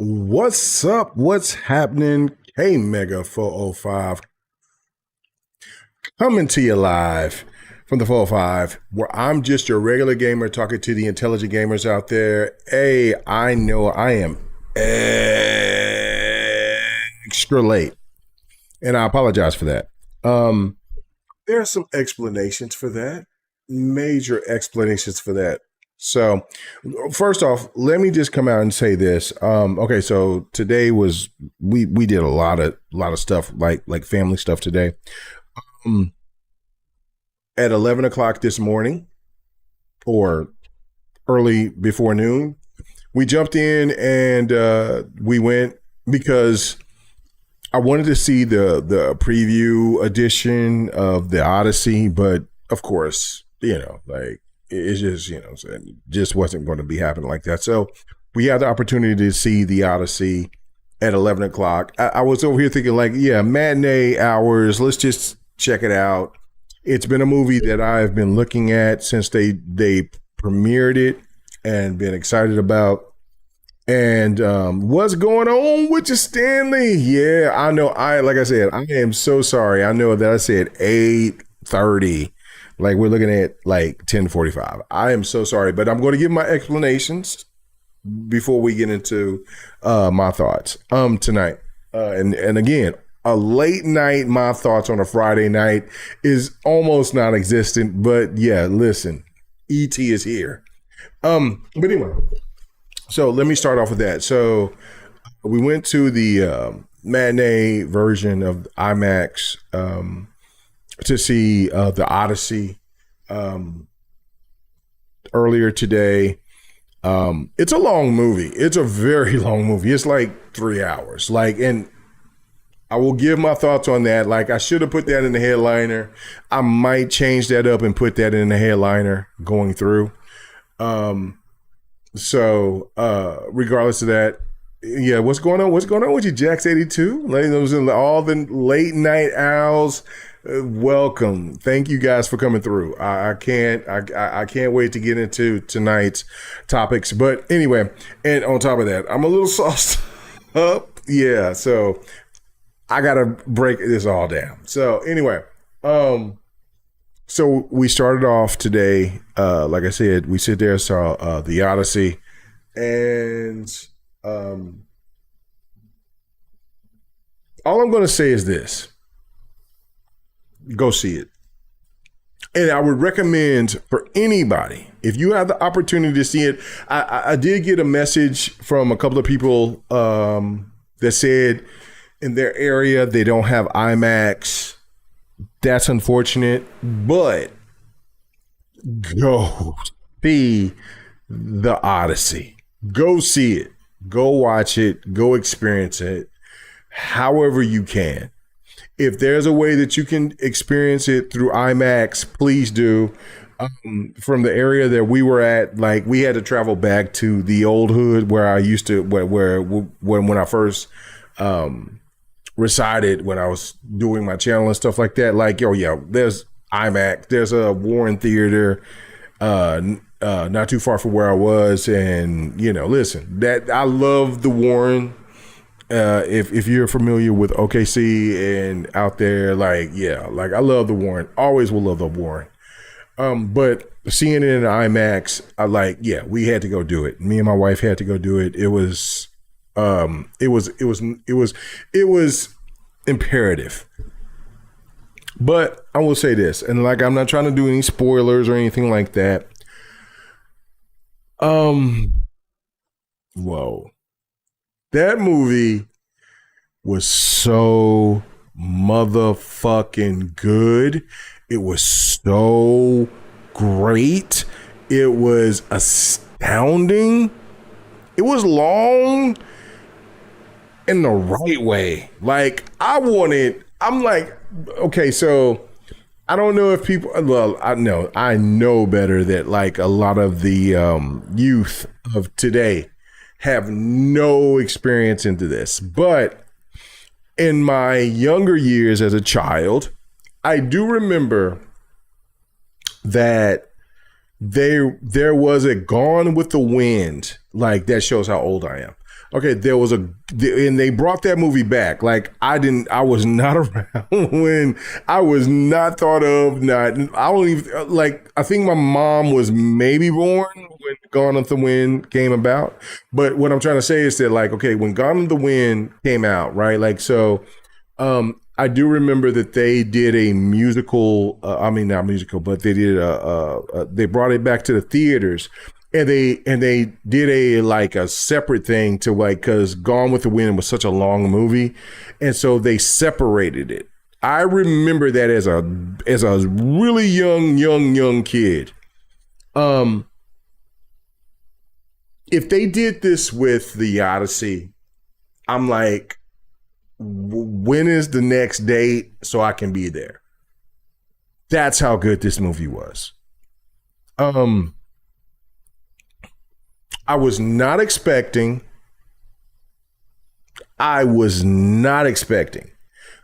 What's up? What's happening? Hey, Mega 405 coming to you live from the 405, where I'm just your regular gamer talking to the intelligent gamers out there. Hey, I know I am extra late, and I apologize for that. There are some explanations for that, major explanations for that. So, first off, let me just come out and say this. Okay, so today was we did a lot of stuff like family stuff today. At 11 o'clock this morning, or early before noon, we jumped in and we went because I wanted to see the preview edition of the Odyssey, but of course, like it's just it just wasn't going to be happening like that. So we had the opportunity to see the Odyssey at 11 o'clock. I was over here thinking like, yeah, matinee hours. Let's just check it out. It's been a movie that I've been looking at since they premiered it and been excited about. And what's going on with you, Stanley? Yeah, I know. Like I said, I am so sorry. I know that I said 8:30. Like we're looking at like 10:45. I am so sorry, but I'm going to give my explanations before we get into my thoughts tonight. And again, a late night, my thoughts on a Friday night is almost non-existent. But yeah, listen, ET is here. But anyway, so let me start off with that. So we went to the matinee version of IMAX to see the Odyssey earlier today. It's a long movie. It's a very long movie. It's like 3 hours. And I will give my thoughts on that. Like I should have put that in the headliner. I might change that up and put that in the headliner going through. So regardless of that, yeah, what's going on? What's going on with you, Jax 82? Like those are all the late night owls. Welcome. Thank you guys for coming through. I can't wait to get into tonight's topics. But anyway, and on top of that, I'm a little sauced up. Yeah, so I gotta break this all down. So anyway, so we started off today. Like I said, we sit there, saw the Odyssey, and all I'm gonna say is this. Go see it. And I would recommend for anybody, if you have the opportunity to see it, I did get a message from a couple of people that said in their area they don't have IMAX. That's unfortunate, but go see the Odyssey. Go see it. Go watch it. Go experience it however you can. If there's a way that you can experience it through IMAX, please do. From the area that we were at, like we had to travel back to the old hood where I used to, when I first resided, when I was doing my channel and stuff like that. Like, oh yeah, there's IMAX, there's a Warren Theater, not too far from where I was, and listen, that I love the Warren. If you're familiar with OKC and out there, like I love the Warren. Always will love the Warren. But seeing it in IMAX, we had to go do it. Me and my wife had to go do it. It was imperative. But I will say this, and like I'm not trying to do any spoilers or anything like that. Whoa. That movie was so motherfucking good. It was so great. It was astounding. It was long in the right way. Like I'm like, okay, so I don't know if people, well, I know better that like a lot of the youth of today have no experience into this. But in my younger years as a child, I do remember that there was a Gone with the Wind, like that shows how old I am. Okay, and they brought that movie back. Like I was not around when I was not thought of. Not, I don't even like. I think my mom was maybe born when Gone with the Wind came about. But what I'm trying to say is that, like, okay, when Gone with the Wind came out, right? Like, so, I do remember that they did a musical. I mean, not musical, but they did they brought it back to the theaters. And they did a separate thing to, like, because Gone with the Wind was such a long movie, and so they separated it. I remember that as a really young kid. If they did this with the Odyssey, I'm like, when is the next date so I can be there? That's how good this movie was. I was not expecting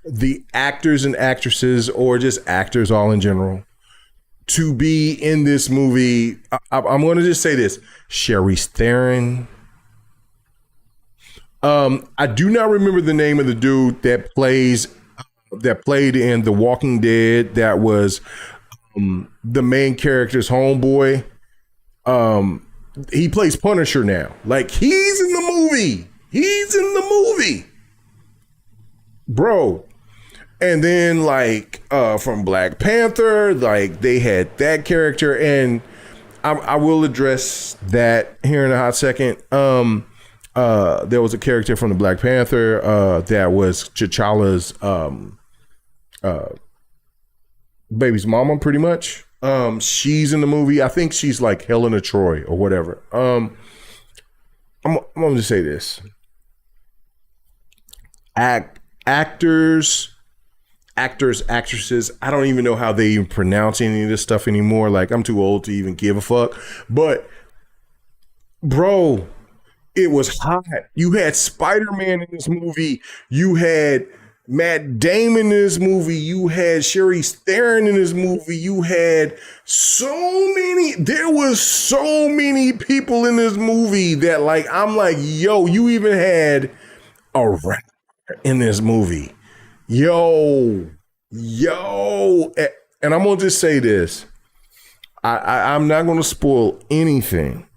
the actors and actresses, or just actors all in general, to be in this movie. I'm going to just say this: Charlize Theron. I do not remember the name of the dude that played in The Walking Dead. That was the main character's homeboy. He plays Punisher now. Like, he's in the movie, bro. And then, like, from Black Panther, like, they had that character, and I will address that here in a hot second. There was a character from the Black Panther that was T'Challa's baby's mama, pretty much. She's in the movie. I think she's like Helena Troy or whatever. I'm gonna just say this: actors, actresses. I don't even know how they even pronounce any of this stuff anymore. Like, I'm too old to even give a fuck. But, bro, it was hot. You had Spider-Man in this movie. You had Matt Damon in this movie. You had Charlize Theron in this movie. You had there was so many people in this movie that, like, I'm like, yo, you even had a rapper in this movie. Yo. And I'm going to just say this. I'm not going to spoil anything.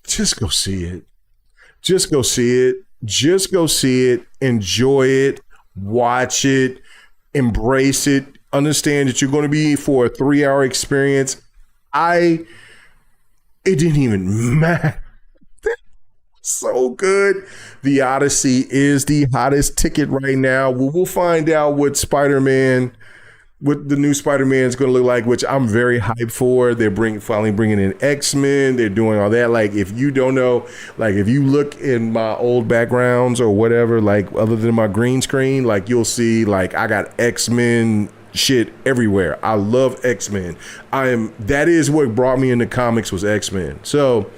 Just go see it. Just go see it, enjoy it, watch it, embrace it, understand that you're going to be for a 3-hour experience. It didn't even matter. So good. The Odyssey is the hottest ticket right now. We'll find out what the new Spider-Man is going to look like, which I'm very hyped for. They're finally bringing in X-Men. They're doing all that. Like, if you don't know, like, if you look in my old backgrounds or whatever, like, other than my green screen, like, you'll see, like, I got X-Men shit everywhere. I love X-Men. That is what brought me into comics, was X-Men. So,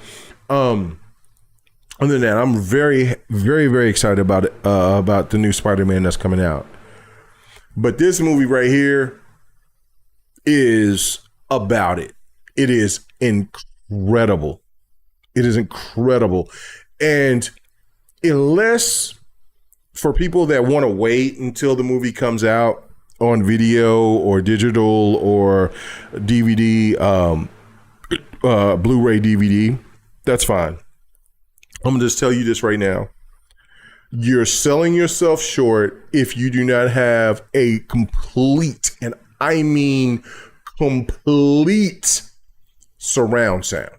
other than that, I'm very, very, very excited about the new Spider-Man that's coming out. But this movie right here is about it. It is incredible. And unless, for people that want to wait until the movie comes out on video or digital or DVD, Blu-ray DVD, that's fine. I'm going to just tell you this right now. You're selling yourself short if you do not have a complete, and I mean complete, surround sound.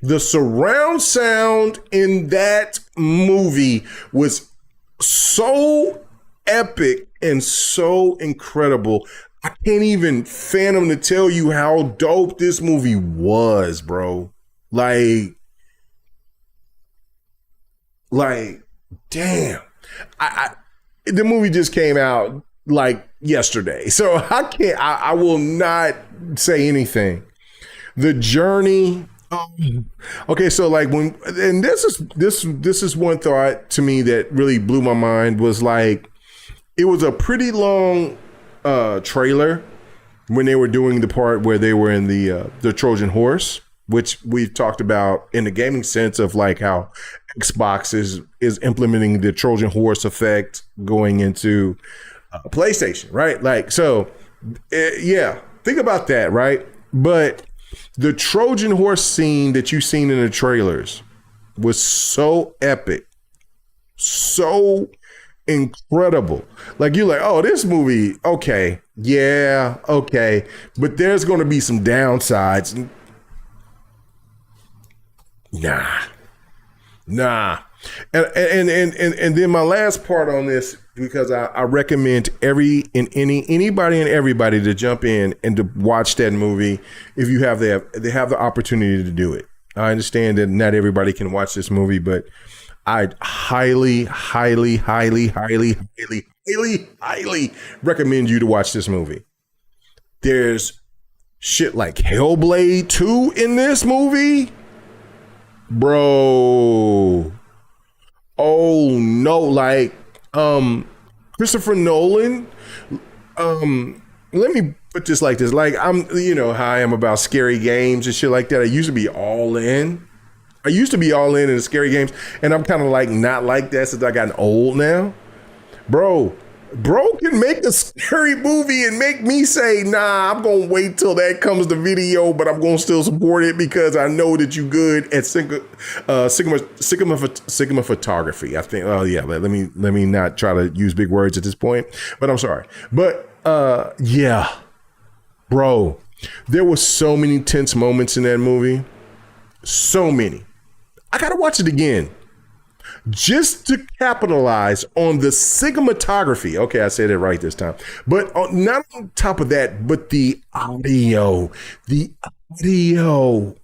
The surround sound in that movie was so epic and so incredible. I can't even fathom to tell you how dope this movie was, bro. Like, damn. The movie just came out like yesterday, so I will not say anything. The journey. Okay, so like this is one thought to me that really blew my mind, was like, it was a pretty long trailer when they were doing the part where they were in the Trojan horse. which we've talked about in the gaming sense of like how Xbox is implementing the Trojan horse effect going into PlayStation, right? Like, so yeah, think about that, right? But the Trojan horse scene that you've seen in the trailers was so epic, so incredible. Like, you're like, oh, this movie, okay, yeah, okay, but there's going to be some downsides. Nah, nah. And then my last part on this, because I recommend anybody and everybody to jump in and to watch that movie if you have they have the opportunity to do it. I understand that not everybody can watch this movie, but I highly, highly, highly, highly, highly, highly, highly recommend you to watch this movie. There's shit like Hellblade 2 in this movie. Bro. Oh no, like Christopher Nolan. Let me put this like this. Like, I'm, you know how I am about scary games and shit like that. I used to be all in. In scary games, and I'm kind of like not like that since I gotten old now. Bro can make a scary movie and make me say, nah, I'm gonna wait till that comes to video, but I'm gonna still support it because I know that you good at Sigma photography. I think. Oh yeah, let me not try to use big words at this point, but I'm sorry. But yeah, bro, there were so many tense moments in that movie, so many. I gotta watch it again just to capitalize on the cinematography. Okay, I said it right this time. But not on top of that, but the audio. The audio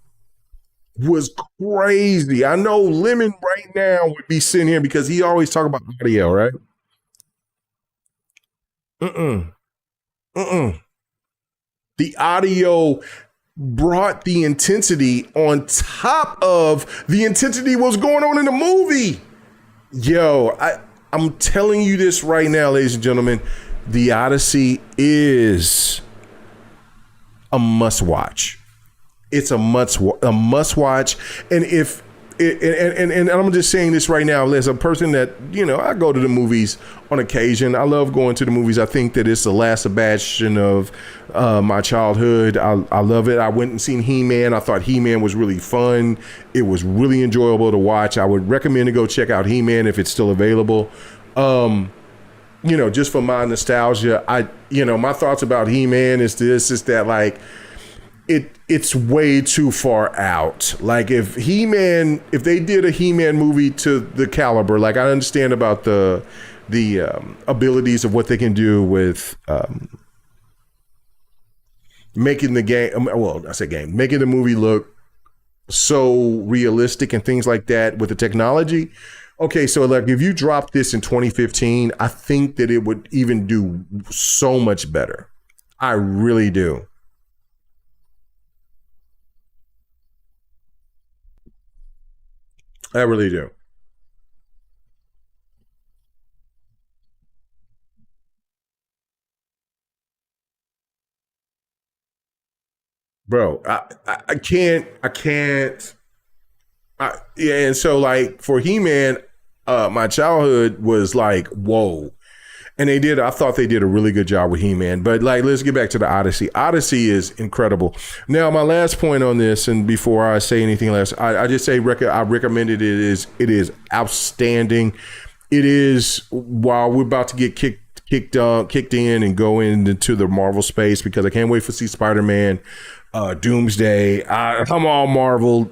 was crazy. I know Lemon right now would be sitting here because he always talk about audio, right? Mm-mm. Mm-mm. The audio brought the intensity on top of the intensity was going on in the movie. Yo, I'm telling you this right now, ladies and gentlemen. The Odyssey is a must watch. It's a must watch. And if and I'm just saying this right now as a person that, you know, I go to the movies on occasion. I love going to the movies. I think that it's the last bastion of my childhood. I love it. I went and seen He-Man. I thought He-Man was really fun. It was really enjoyable to watch. I would recommend to go check out He-Man if it's still available. You know, just for my nostalgia, my thoughts about He-Man is that like, it's way too far out. Like, if they did a He-Man movie to the caliber, like, I understand about the abilities of what they can do with making the game. Well, I say game, making the movie look so realistic and things like that with the technology. Okay, so like if you dropped this in 2015, I think that it would even do so much better. I really do. I really do. Bro, I can't. Yeah, and so like for He-Man, my childhood was like, whoa. And I thought they did a really good job with He-Man. But like, let's get back to the Odyssey. Odyssey is incredible. Now, my last point on this, and before I say anything else, I just say I recommended it. It is outstanding. It is, while we're about to get kicked in and go into the Marvel space, because I can't wait to see Spider-Man, Doomsday. I'm all Marvel.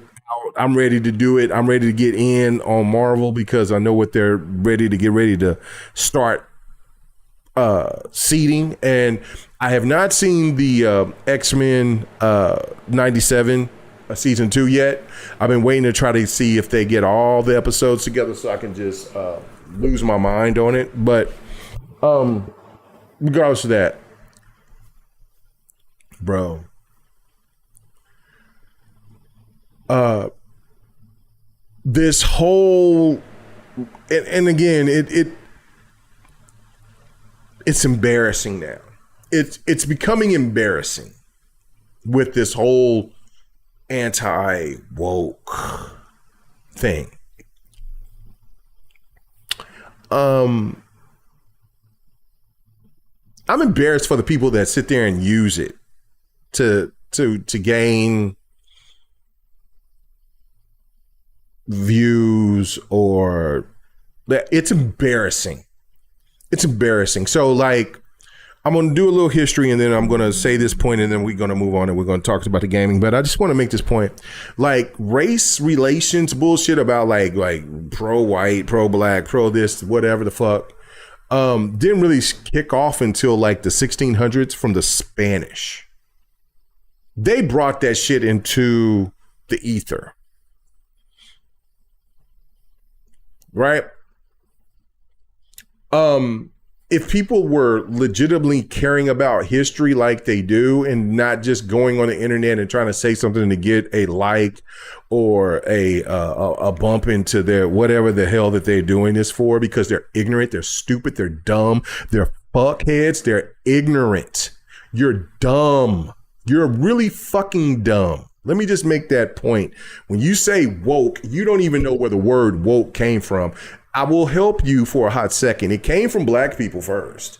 I'm ready to do it. I'm ready to get in on Marvel because I know what they're ready to start seeding. And I have not seen the X-Men 97 season 2 yet. I've been waiting to try to see if they get all the episodes together so I can just lose my mind on it. But regardless of that, bro, this whole and again, it's embarrassing now. It's becoming embarrassing with this whole anti-woke thing. I'm embarrassed for the people that sit there and use it to gain views, or that it's embarrassing. It's embarrassing. So like, I'm going to do a little history and then I'm going to say this point and then we're going to move on and we're going to talk about the gaming. But I just want to make this point. Like race relations bullshit about like pro white, pro black, pro this, whatever the fuck, didn't really kick off until like the 1600s from the Spanish. They brought that shit into the ether. Right? If people were legitimately caring about history like they do and not just going on the internet and trying to say something to get a like or a bump into their whatever the hell that they're doing this for, because they're ignorant, they're stupid, they're dumb, they're fuckheads, they're ignorant. You're dumb. You're really fucking dumb. Let me just make that point. When you say woke, you don't even know where the word woke came from. I will help you for a hot second. It came from black people first.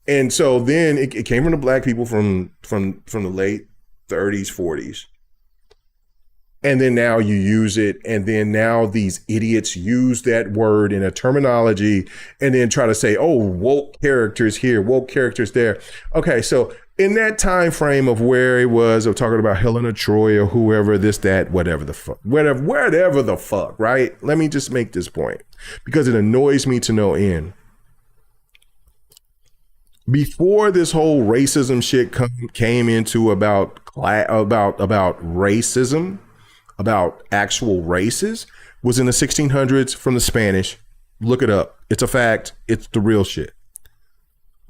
And so then it came from the black people from the late 30s, 40s. And then now you use it. And then now these idiots use that word in a terminology and then try to say, oh, woke characters here, woke characters there. Okay, so in that time frame of where it was, of talking about Helena Troy or whoever, this, that, whatever the fuck, whatever the fuck, right? Let me just make this point because it annoys me to no end. Before this whole racism shit came into about racism, about actual races, was in the 1600s from the Spanish. Look it up. It's a fact. It's the real shit.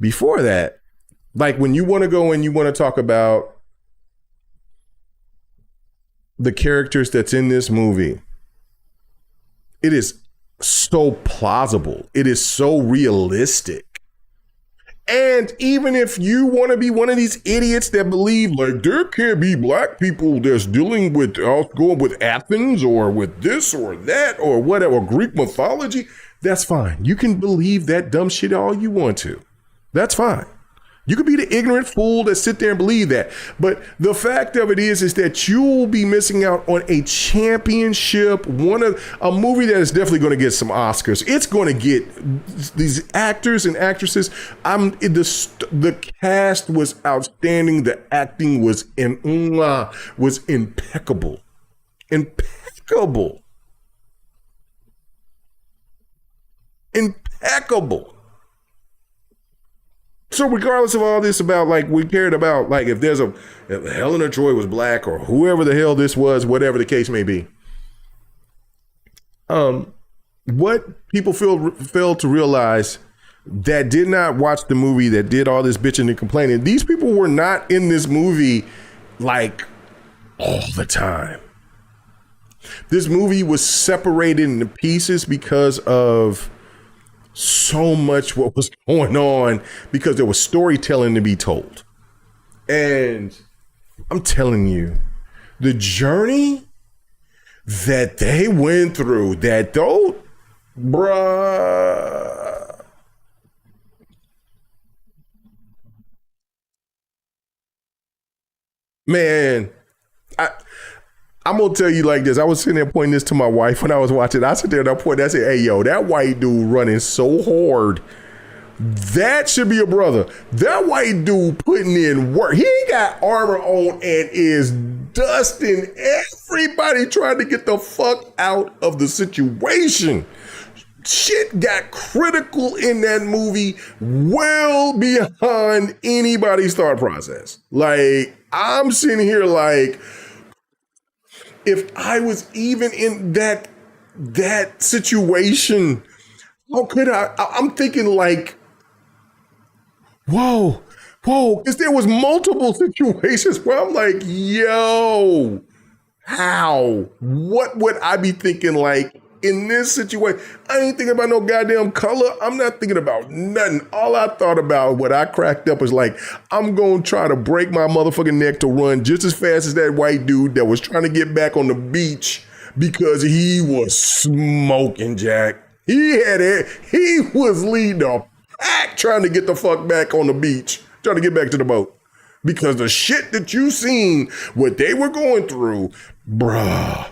Before that, like when you want to go and you want to talk about the characters that's in this movie, it is so plausible. It is so realistic. And even if you want to be one of these idiots that believe like there can't be black people that's dealing with going with Athens or with this or that or whatever, Greek mythology, that's fine. You can believe that dumb shit all you want to. That's fine. You could be the ignorant fool that sit there and believe that. But the fact of it is that you'll be missing out on a championship, a movie that is definitely going to get some Oscars. It's going to get these actors and actresses. The cast was outstanding. The acting was impeccable. Impeccable. Impeccable. So regardless of all this about like we cared about like if Helena Troy was black or whoever the hell this was, whatever the case may be. What people failed to realize that did not watch the movie, that did all this bitching and complaining, these people were not in this movie like all the time. This movie was separated into pieces because of so much what was going on, because there was storytelling to be told. And I'm telling you, the journey that they went through, bruh. Man, I'm going to tell you like this. I was sitting there pointing this to my wife when I was watching. I sit there and I point, I said, hey, yo, that white dude running so hard. That should be a brother. That white dude putting in work. He ain't got armor on and is dusting everybody trying to get the fuck out of the situation. Shit got critical in that movie well beyond anybody's thought process. Like, I'm sitting here like, if I was even in that situation, how could I'm thinking like, whoa, because there was multiple situations where I'm like, yo, how? What would I be thinking like in this situation, I ain't thinking about no goddamn color. I'm not thinking about nothing. All I thought about, what I cracked up was like, I'm going to try to break my motherfucking neck to run just as fast as that white dude that was trying to get back on the beach because he was smoking, Jack. He had it. He was leading the pack trying to get the fuck back on the beach, trying to get back to the boat. Because the shit that you seen, what they were going through, bruh.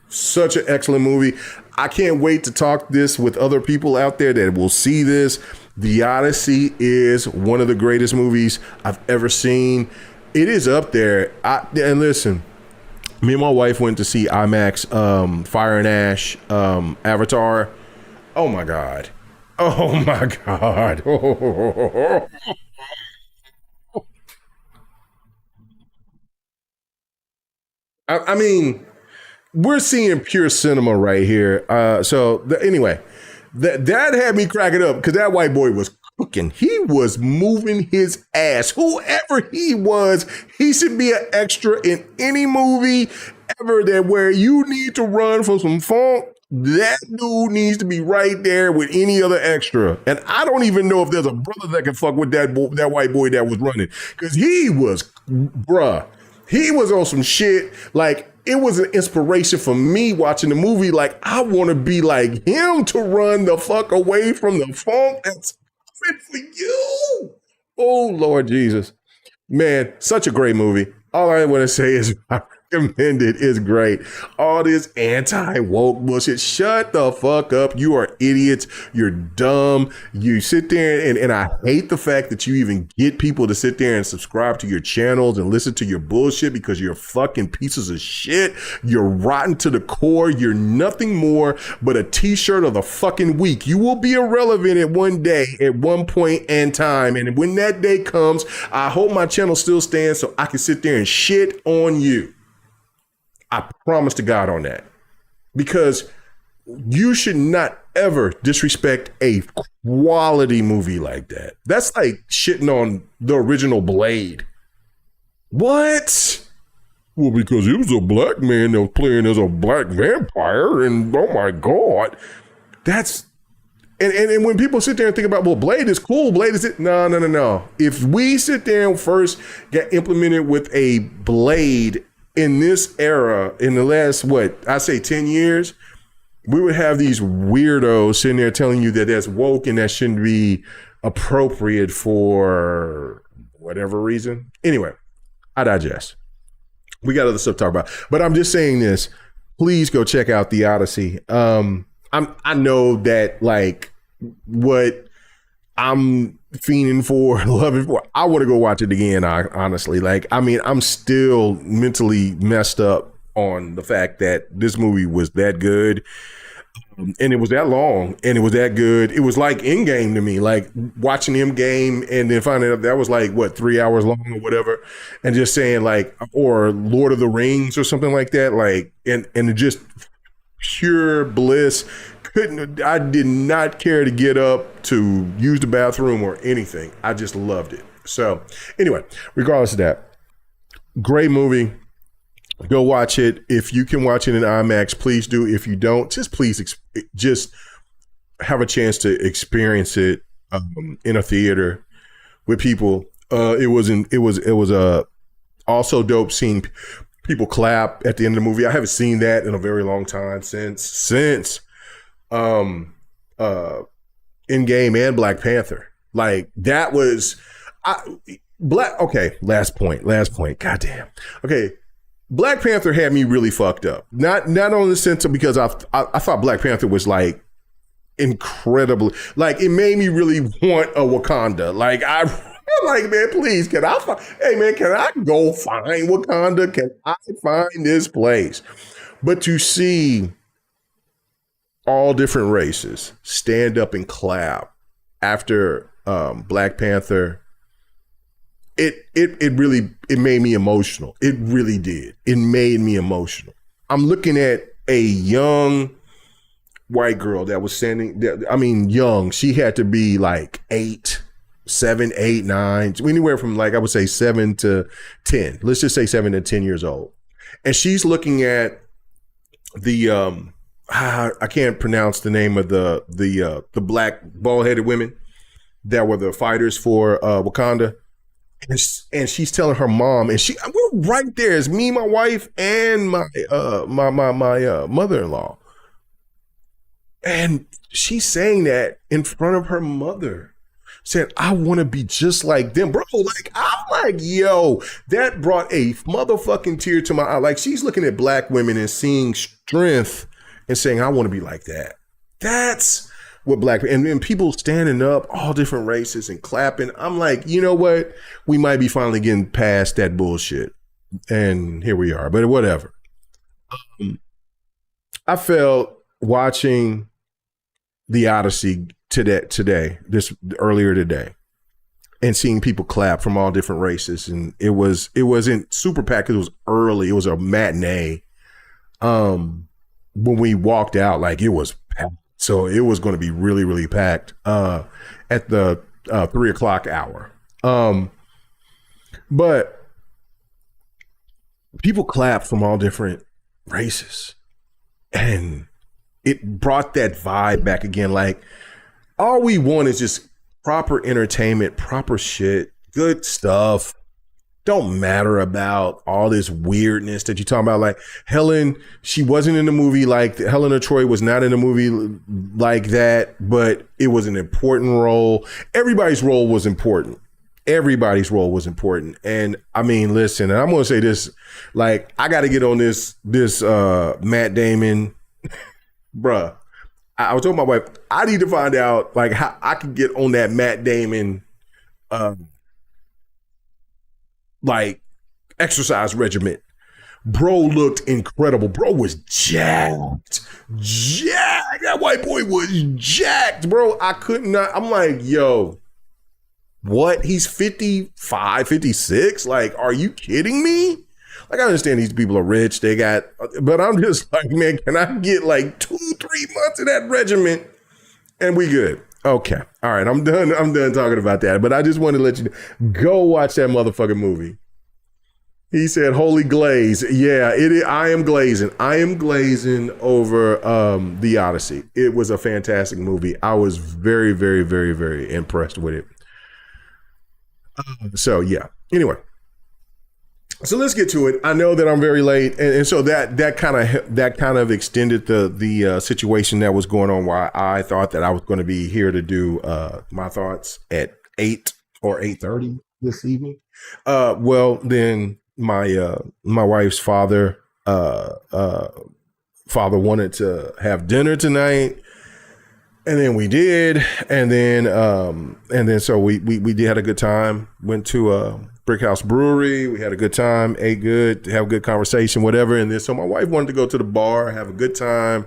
Such an excellent movie. I can't wait to talk this with other people out there that will see this. The Odyssey is one of the greatest movies I've ever seen. It is up there. And listen, me and my wife went to see IMAX Fire and Ash Avatar. Oh my God. Oh my God. I mean, we're seeing pure cinema right here. Anyway, that had me cracking up because that white boy was cooking. He was moving his ass. Whoever he was, he should be an extra in any movie ever that where you need to run for some funk. That dude needs to be right there with any other extra. And I don't even know if there's a brother that can fuck with that white boy that was running. Because he was, bruh. He was on some shit. Like, it was an inspiration for me watching the movie. Like, I want to be like him to run the fuck away from the funk that's coming for you. Oh, Lord Jesus. Man, such a great movie. All I want to say is I recommend it. It's great. All this anti-woke bullshit. Shut the fuck up. You are idiots. You're dumb. You sit there and I hate the fact that you even get people to sit there and subscribe to your channels and listen to your bullshit because you're fucking pieces of shit. You're rotten to the core. You're nothing more but a t-shirt of the fucking week. You will be irrelevant at one day, at one point in time. And when that day comes, I hope my channel still stands so I can sit there and shit on you. I promise to God on that, because you should not ever disrespect a quality movie like that. That's like shitting on the original Blade. What? Well, because it was a black man that was playing as a black vampire, and oh my God, that's and when people sit there and think about, well, Blade is cool, Blade is it? No. If we sit there and first get implemented with a Blade in this era, in the last, I say 10 years, we would have these weirdos sitting there telling you that that's woke and that shouldn't be appropriate for whatever reason. Anyway, I digest. We got other stuff to talk about, but I'm just saying this. Please go check out The Odyssey. I know that like what I'm fiending for, loving for, I want to go watch it again. Honestly, like, I mean, I'm still mentally messed up on the fact that this movie was that good. And it was that long and it was that good. It was like Endgame to me, like watching Endgame and then finding out that was like, 3 hours long or whatever. And just saying like, or Lord of the Rings or something like that. Like, and just pure bliss. I did not care to get up to use the bathroom or anything. I just loved it. So anyway, regardless of that, great movie. Go watch it. If you can watch it in IMAX, please do. If you don't, just please just have a chance to experience it in a theater with people. It was also dope seeing people clap at the end of the movie. I haven't seen that in a very long time since Endgame and Black Panther. Like that was okay. Last point. Goddamn. Okay. Black Panther had me really fucked up. Not on the sense of because I thought Black Panther was like incredibly, like it made me really want a Wakanda. Like I'm like, man, please, can I go find Wakanda? Can I find this place? But to see all different races stand up and clap after Black Panther, it really made me emotional. It really did. It made me emotional. I'm looking at a young white girl that was standing there. I mean, young. She had to be like 7, 8, 9, anywhere from like, I would say 7 to 10. Let's just say 7 to 10 years old. And she's looking at the I can't pronounce the name of the black bald headed women that were the fighters for Wakanda. And she's telling her mom, and we're right there. It's me, my wife, and my mother-in-law. And she's saying that in front of her mother, saying, I want to be just like them, bro. Like, I'm like, yo, that brought a motherfucking tear to my eye. Like, she's looking at black women and seeing strength and saying, I want to be like that. That's what black, and then people standing up, all different races and clapping. I'm like, you know what? We might be finally getting past that bullshit. And here we are, but whatever. I felt watching The Odyssey earlier today, and seeing people clap from all different races. And it wasn't super packed. It was early. It was a matinee. When we walked out, like, it was packed. So it was going to be really, really packed at the 3:00 hour. But people clapped from all different races, and it brought that vibe back again. Like, all we want is just proper entertainment, proper shit, good stuff. Don't matter about all this weirdness that you're talking about. Like, Helen, she wasn't in the movie. Like, Helena Troy was not in the movie like that, but it was an important role. Everybody's role was important. Everybody's role was important. And I mean, listen, and I'm going to say this, like, I got to get on this Matt Damon, bruh. I was telling my wife, I need to find out, like, how I can get on that Matt Damon, like, exercise regimen. Bro looked incredible. Bro was jacked. That white boy was jacked, bro. I could not. I'm like, yo, what? He's 55, 56? Like, are you kidding me? Like, I understand these people are rich. But I'm just like, man, can I get like 2-3 months of that regimen and we good? Okay. All right. I'm done talking about that. But I just wanted to let you know, go watch that motherfucking movie. He said, holy glaze. Yeah, I am glazing. I am glazing over The Odyssey. It was a fantastic movie. I was very, very, very, very impressed with it. So, yeah. Anyway. So let's get to it. I know that I'm very late, and so that kind of extended the situation that was going on. Why I thought that I was going to be here to do my thoughts at 8 or 8:30 this evening. Well, then my wife's father wanted to have dinner tonight, and then we did, and then so we had a good time. Went to Brick House Brewery. We had a good time, ate good, have a good conversation, whatever. And then so my wife wanted to go to the bar, have a good time,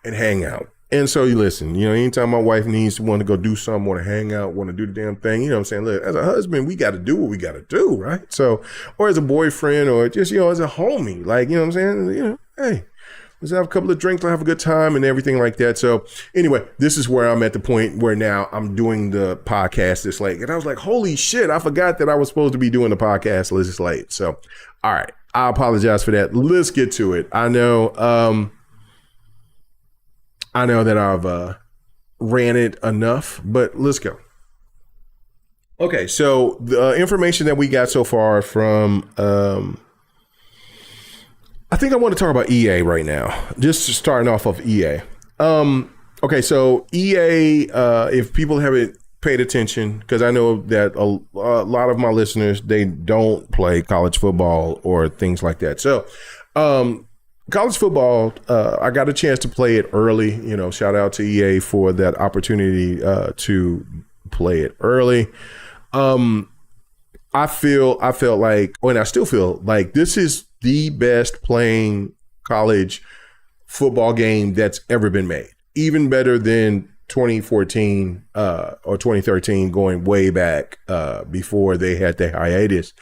and hang out. And so you listen, anytime my wife want to go do something, want to hang out, want to do the damn thing, you know what I'm saying? Look, as a husband, we got to do what we got to do, right? So, or as a boyfriend, or just, as a homie, like, you know what I'm saying? Hey, let's have a couple of drinks, have a good time and everything like that. So anyway, this is where I'm at the point where now I'm doing the podcast this late. And I was like, holy shit, I forgot that I was supposed to be doing the podcast this late. So, all right, I apologize for that. Let's get to it. I know that I've ranted enough, but let's go. Okay, so the information that we got so far from, I think I want to talk about EA right now, just starting off of EA. Okay, so EA, if people haven't paid attention, because I know that a lot of my listeners, they don't play college football or things like that. So, college football, I got a chance to play it early. Shout out to EA for that opportunity to play it early. I felt like, and I still feel like this is the best playing college football game that's ever been made. Even better than 2014 or 2013, going way back before they had the hiatus.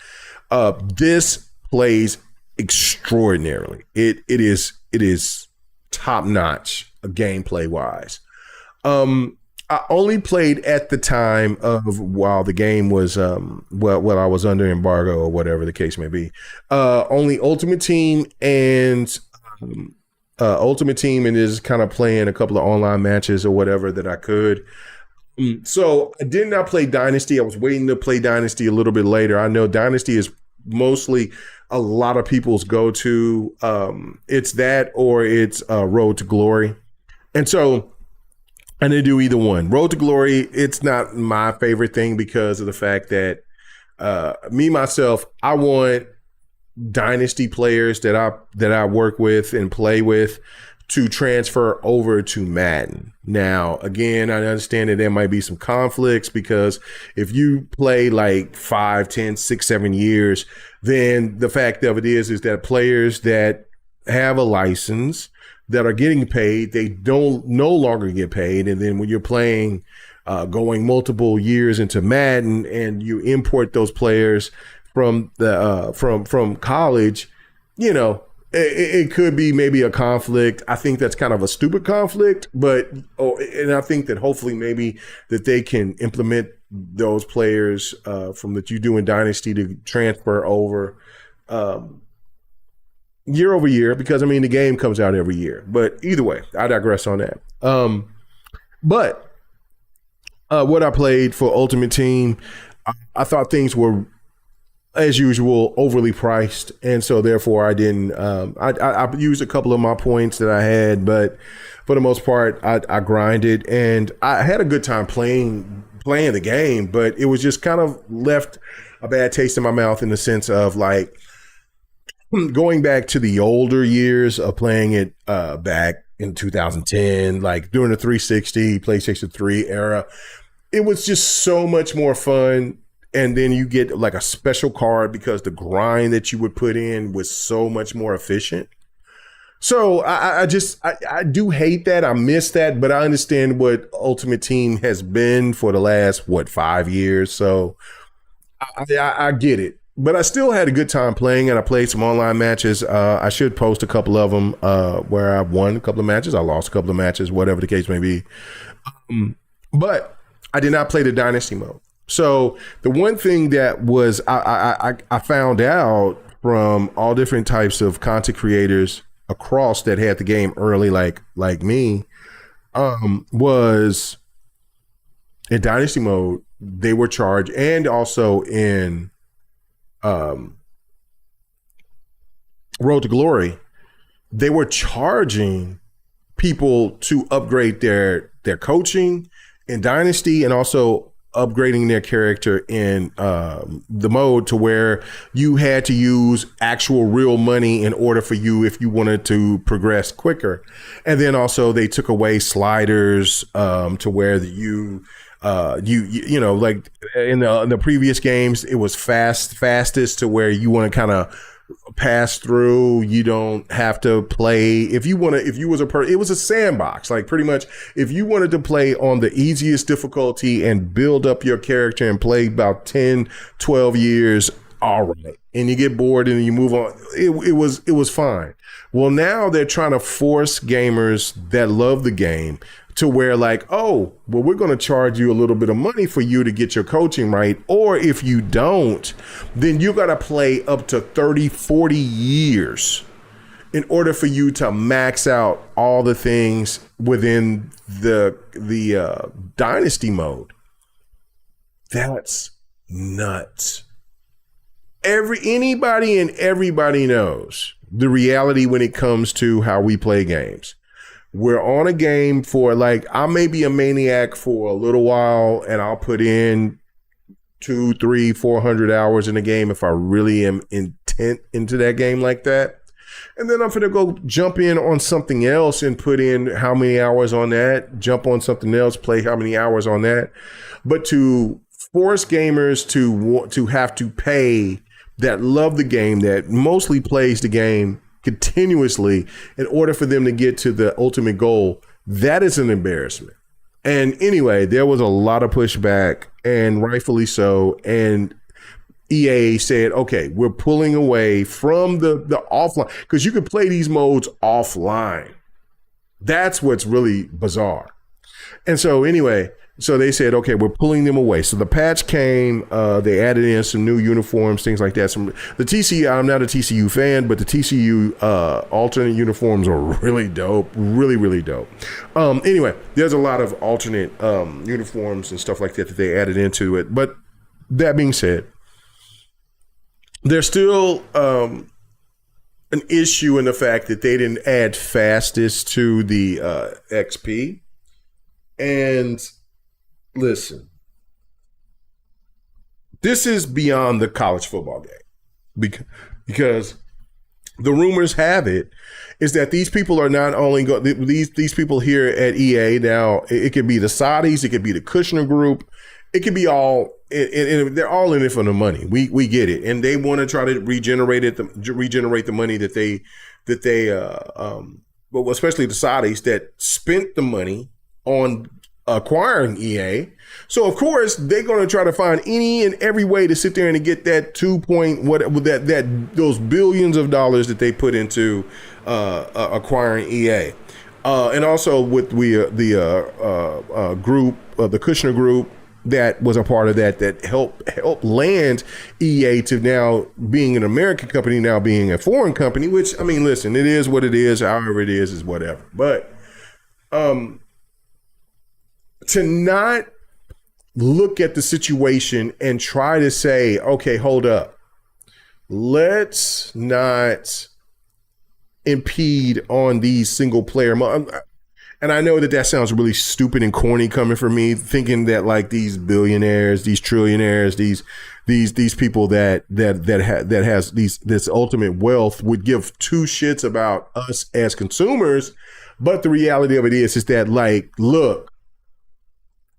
This plays extraordinarily. It is top notch gameplay wise. I only played at the time of while the game was well I was under embargo or whatever the case may be. Only Ultimate Team and Ultimate Team and is kind of playing a couple of online matches or whatever that I could. So I did not play Dynasty. I was waiting to play Dynasty a little bit later. I know Dynasty is mostly a lot of people's go-to. It's that or it's Road to Glory. And so I didn't do either one. Road to Glory, it's not my favorite thing because of the fact that me, myself, I want Dynasty players that I work with and play with to transfer over to Madden. Now, again, I understand that there might be some conflicts because if you play like 5, 10, 6, 7 years, then the fact of it is that players that have a license that are getting paid, they don't no longer get paid. And then when you're playing, going multiple years into Madden and you import those players from the from college, you know, it could be maybe a conflict. I think that's kind of a stupid conflict, and I think that hopefully maybe that they can implement those players from that you do in Dynasty to transfer over year over year, because I mean the game comes out every year. But either way, I digress on that. But what I played for Ultimate Team, I thought things were, as usual, overly priced, and so therefore I didn't. I used a couple of my points that I had, but for the most part, I grinded, and I had a good time playing the game. But it was just kind of left a bad taste in my mouth in the sense of like going back to the older years of playing it back in 2010, like during the 360, PlayStation 3 era. It was just so much more fun. And then you get like a special card because the grind that you would put in was so much more efficient. So I do hate that. I miss that, but I understand what Ultimate Team has been for the last, 5 years. So I get it, but I still had a good time playing, and I played some online matches. I should post a couple of them where I won a couple of matches. I lost a couple of matches, whatever the case may be. But I did not play the Dynasty mode. So the one thing that was I found out from all different types of content creators across that had the game early, like me, was in Dynasty mode they were charged, and also in Road to Glory they were charging people to upgrade their coaching in Dynasty, and also upgrading their character in the mode to where you had to use actual real money in order for you if you wanted to progress quicker. And then also they took away sliders to where you know, like in the previous games, it was fastest to where you want to kind of pass through. You don't have to play if you was it was a sandbox, like pretty much if you wanted to play on the easiest difficulty and build up your character and play about 10 12 years, all right, and you get bored and you move on, it was fine. Well, now they're trying to force gamers that love the game to where like, oh, well, we're going to charge you a little bit of money for you to get your coaching right. Or if you don't, then you got to play up to 30, 40 years in order for you to max out all the things within the Dynasty mode. That's nuts. Anybody and everybody knows the reality when it comes to how we play games. We're on a game for like, I may be a maniac for a little while and I'll put in 200, 300, 400 hours in a game if I really am intent into that game like that. And then I'm going to go jump in on something else and put in how many hours on that, jump on something else, play how many hours on that. But to force gamers to have to pay that love the game, that mostly plays the game continuously in order for them to get to the ultimate goal, that is an embarrassment. And anyway, there was a lot of pushback, and rightfully so. And EA said, okay, we're pulling away from the offline, because you could play these modes offline. That's what's really bizarre. And so anyway, So they said, okay, we're pulling them away. So the patch came. They added in some new uniforms, things like that. The TCU. I'm not a TCU fan, but the TCU alternate uniforms are really dope. Really, really dope. Anyway, there's a lot of alternate uniforms and stuff like that they added into it. But that being said, there's still an issue in the fact that they didn't add fastest to the XP. And listen, this is beyond the college football game because the rumors have it is that these people are not only these people here at EA now. It could be the Saudis, it could be the Kushner Group, it could be all. And they're all in it for the money. We get it, and they want to try to regenerate the money that they but especially the Saudis that spent the money on acquiring EA. So of course they're going to try to find any and every way to sit there and to get that those billions of dollars that they put into acquiring EA, and also with the group, the Kushner Group. That was a part of that helped land EA to now being an American company, now being a foreign company, which, I mean, listen, it is what it is. However it is whatever. But to not look at the situation and try to say, okay, hold up. Let's not impede on these single player. And I know that sounds really stupid and corny coming from me, thinking that like these billionaires, these trillionaires, these people that has this ultimate wealth would give two shits about us as consumers. But the reality of it is that, like, look,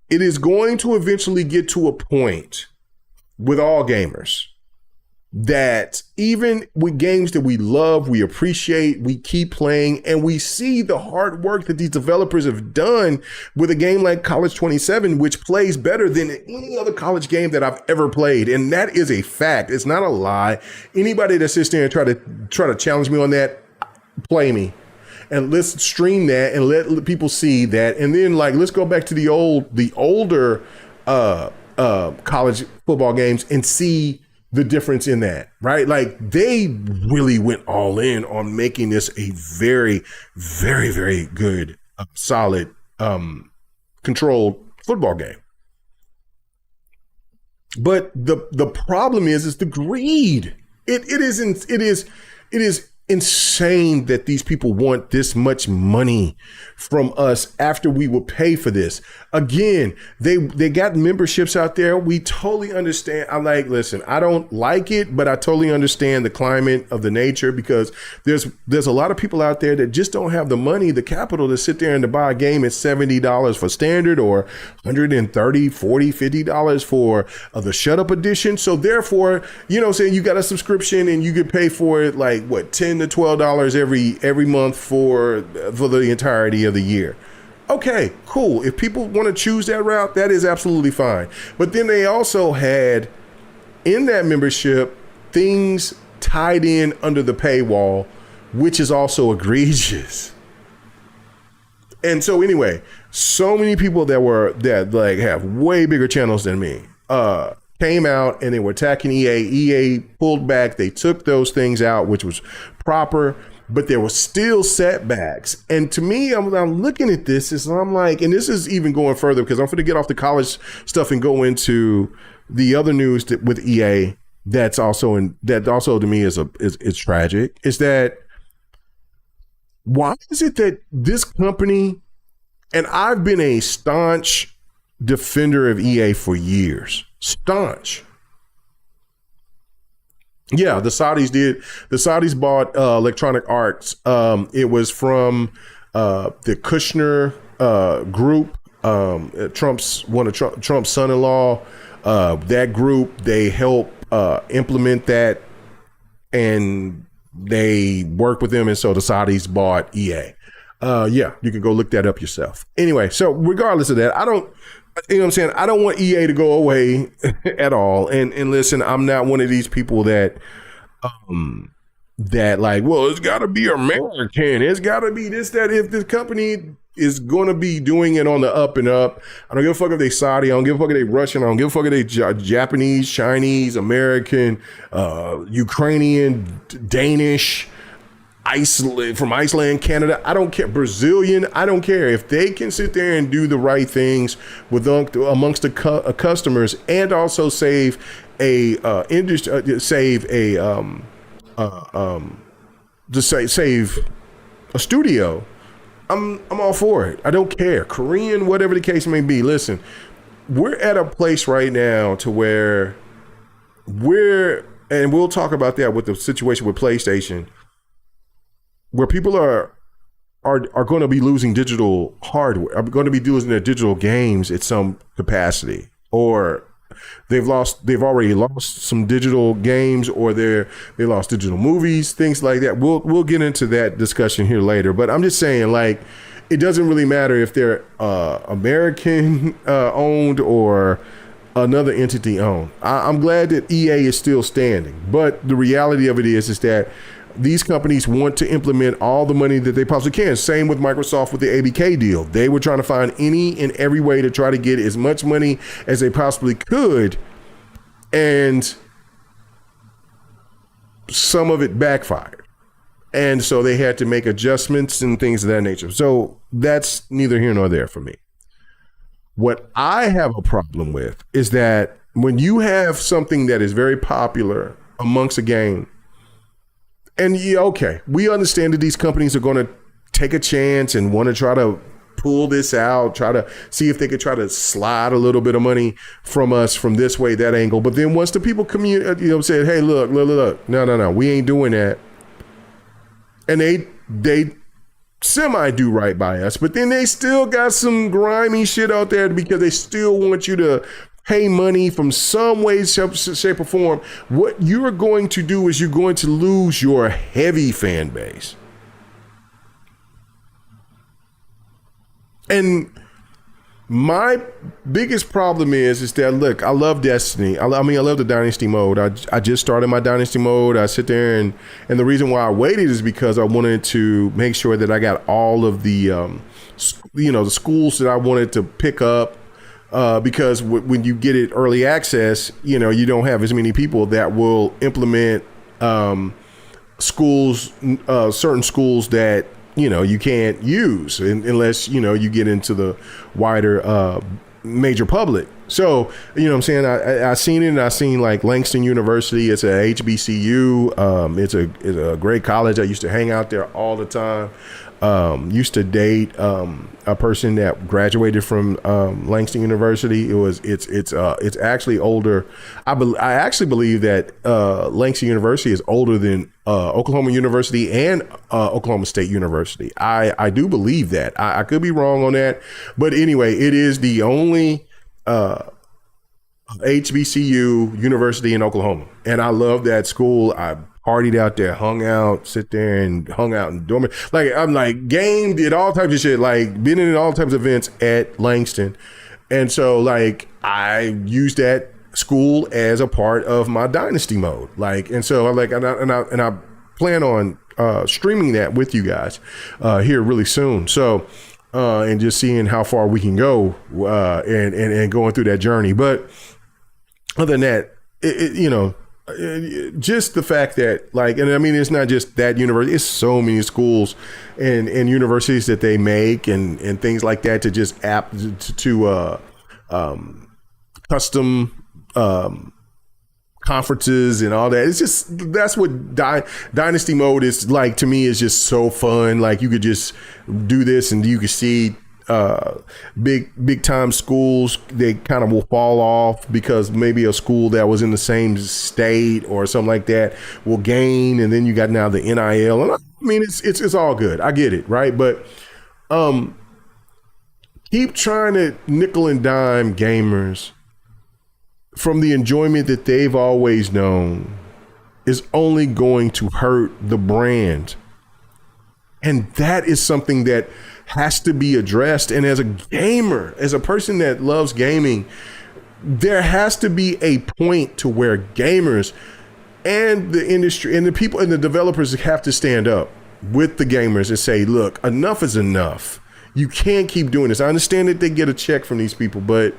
it is going to eventually get to a point with all gamers that even with games that we love, we appreciate, we keep playing, and we see the hard work that these developers have done with a game like College 27, which plays better than any other college game that I've ever played. And that is a fact. It's not a lie. Anybody that sits there and try to challenge me on that, play me. And let's stream that and let people see that. And then, like, let's go back to the older college football games and see the difference in that, right? Like, they really went all in on making this a very, very, very good, solid, controlled football game. But the problem is the greed. It is insane that these people want this much money from us after we will pay for this. Again, they got memberships out there. We totally understand. I'm like, listen, I don't like it, but I totally understand the climate of the nature, because there's a lot of people out there that just don't have the money, the capital to sit there and to buy a game at $70 for standard or $130, $40, $50 for the shut up edition. So therefore, saying you got a subscription and you could pay for it like what, $10 to $12 every month for the entirety of the year. Okay, cool. If people want to choose that route, that is absolutely fine. But then they also had in that membership things tied in under the paywall, which is also egregious. And so anyway, so many people that like have way bigger channels than me came out and they were attacking EA. EA pulled back. They took those things out, which was proper, but there were still setbacks. And to me, I'm looking at this and I'm like, and this is even going further because I'm going to get off the college stuff and go into the other news with EA that also to me is tragic. Is that why is it that this company, and I've been a staunch defender of EA for years, staunch. Yeah, the Saudis did. The Saudis bought Electronic Arts. It was from the Kushner group, one of Trump's son-in-law. That group, they help implement that, and they work with them. And so the Saudis bought EA. Yeah, you can go look that up yourself. Anyway, so regardless of that, I don't want EA to go away at all. And listen, I'm not one of these people that like, well, it's got to be American. It's got to be this, that. If the company is going to be doing it on the up and up. I don't give a fuck if they Saudi. I don't give a fuck if they Russian. I don't give a fuck if they Japanese, Chinese, American, Ukrainian, Danish, Iceland, from Iceland, Canada. I don't care. Brazilian. I don't care. If they can sit there and do the right things with amongst the customers and also save a industry, save a studio, I'm all for it. I don't care. Korean, whatever the case may be. Listen, we're at a place right now to where and we'll talk about that with the situation with PlayStation, where people are going to be losing digital hardware, are going to be losing their digital games at some capacity, or they've already lost some digital games, or they lost digital movies, things like that. We'll get into that discussion here later. But I'm just saying, like, it doesn't really matter if they're American owned or another entity owned. I'm glad that EA is still standing, but the reality of it is that these companies want to implement all the money that they possibly can. Same with Microsoft with the ABK deal. They were trying to find any and every way to try to get as much money as they possibly could. And some of it backfired. And so they had to make adjustments and things of that nature. So that's neither here nor there for me. What I have a problem with is that when you have something that is very popular amongst a game, and okay, we understand that these companies are going to take a chance and want to try to pull this out, try to see if they could try to slide a little bit of money from us from this way, that angle. But then once the people said, hey, look, no, we ain't doing that. And they semi do right by us, but then they still got some grimy shit out there because they still want you to pay money from some way, shape, or form. What you're going to do is you're going to lose your heavy fan base. And my biggest problem is that, look, I love Destiny. I love the Dynasty mode. I just started my Dynasty mode. I sit there and the reason why I waited is because I wanted to make sure that I got all of the, the schools that I wanted to pick up. Because when you get it early access, you don't have as many people that will implement schools, certain schools that, you can't use unless, you get into the wider major public. So, what I'm saying? I seen it, and I seen like Langston University. It's a HBCU. It's a great college. I used to hang out there all the time. Used to date a person that graduated from Langston University. It's actually older. I actually believe that Langston University is older than Oklahoma University and Oklahoma State University. I do believe that. I could be wrong on that, but anyway, it is the only HBCU university in Oklahoma, and I love that school. I partied out there, hung out in dorm. Like, I'm like game, did all types of shit, like been in all types of events at Langston. And so like I used that school as a part of my Dynasty mode. Like, and so I'm like, and I plan on streaming that with you guys here really soon. So and just seeing how far we can go and going through that journey. But other than that, just the fact that, like, and I mean, it's not just that university, it's so many schools and universities that they make and things like that to just custom conferences and all that. It's just, that's what Dynasty mode is like to me. Is just so fun. Like, you could just do this and you could see big time schools, they kind of will fall off because maybe a school that was in the same state or something like that will gain, and then you got now the NIL. And I mean, it's all good. I get it, right? But keep trying to nickel and dime gamers from the enjoyment that they've always known is only going to hurt the brand. And that is something that has to be addressed. And as a gamer, as a person that loves gaming, there has to be a point to where gamers and the industry and the people and the developers have to stand up with the gamers and say, look, enough is enough. You can't keep doing this. I understand that they get a check from these people, but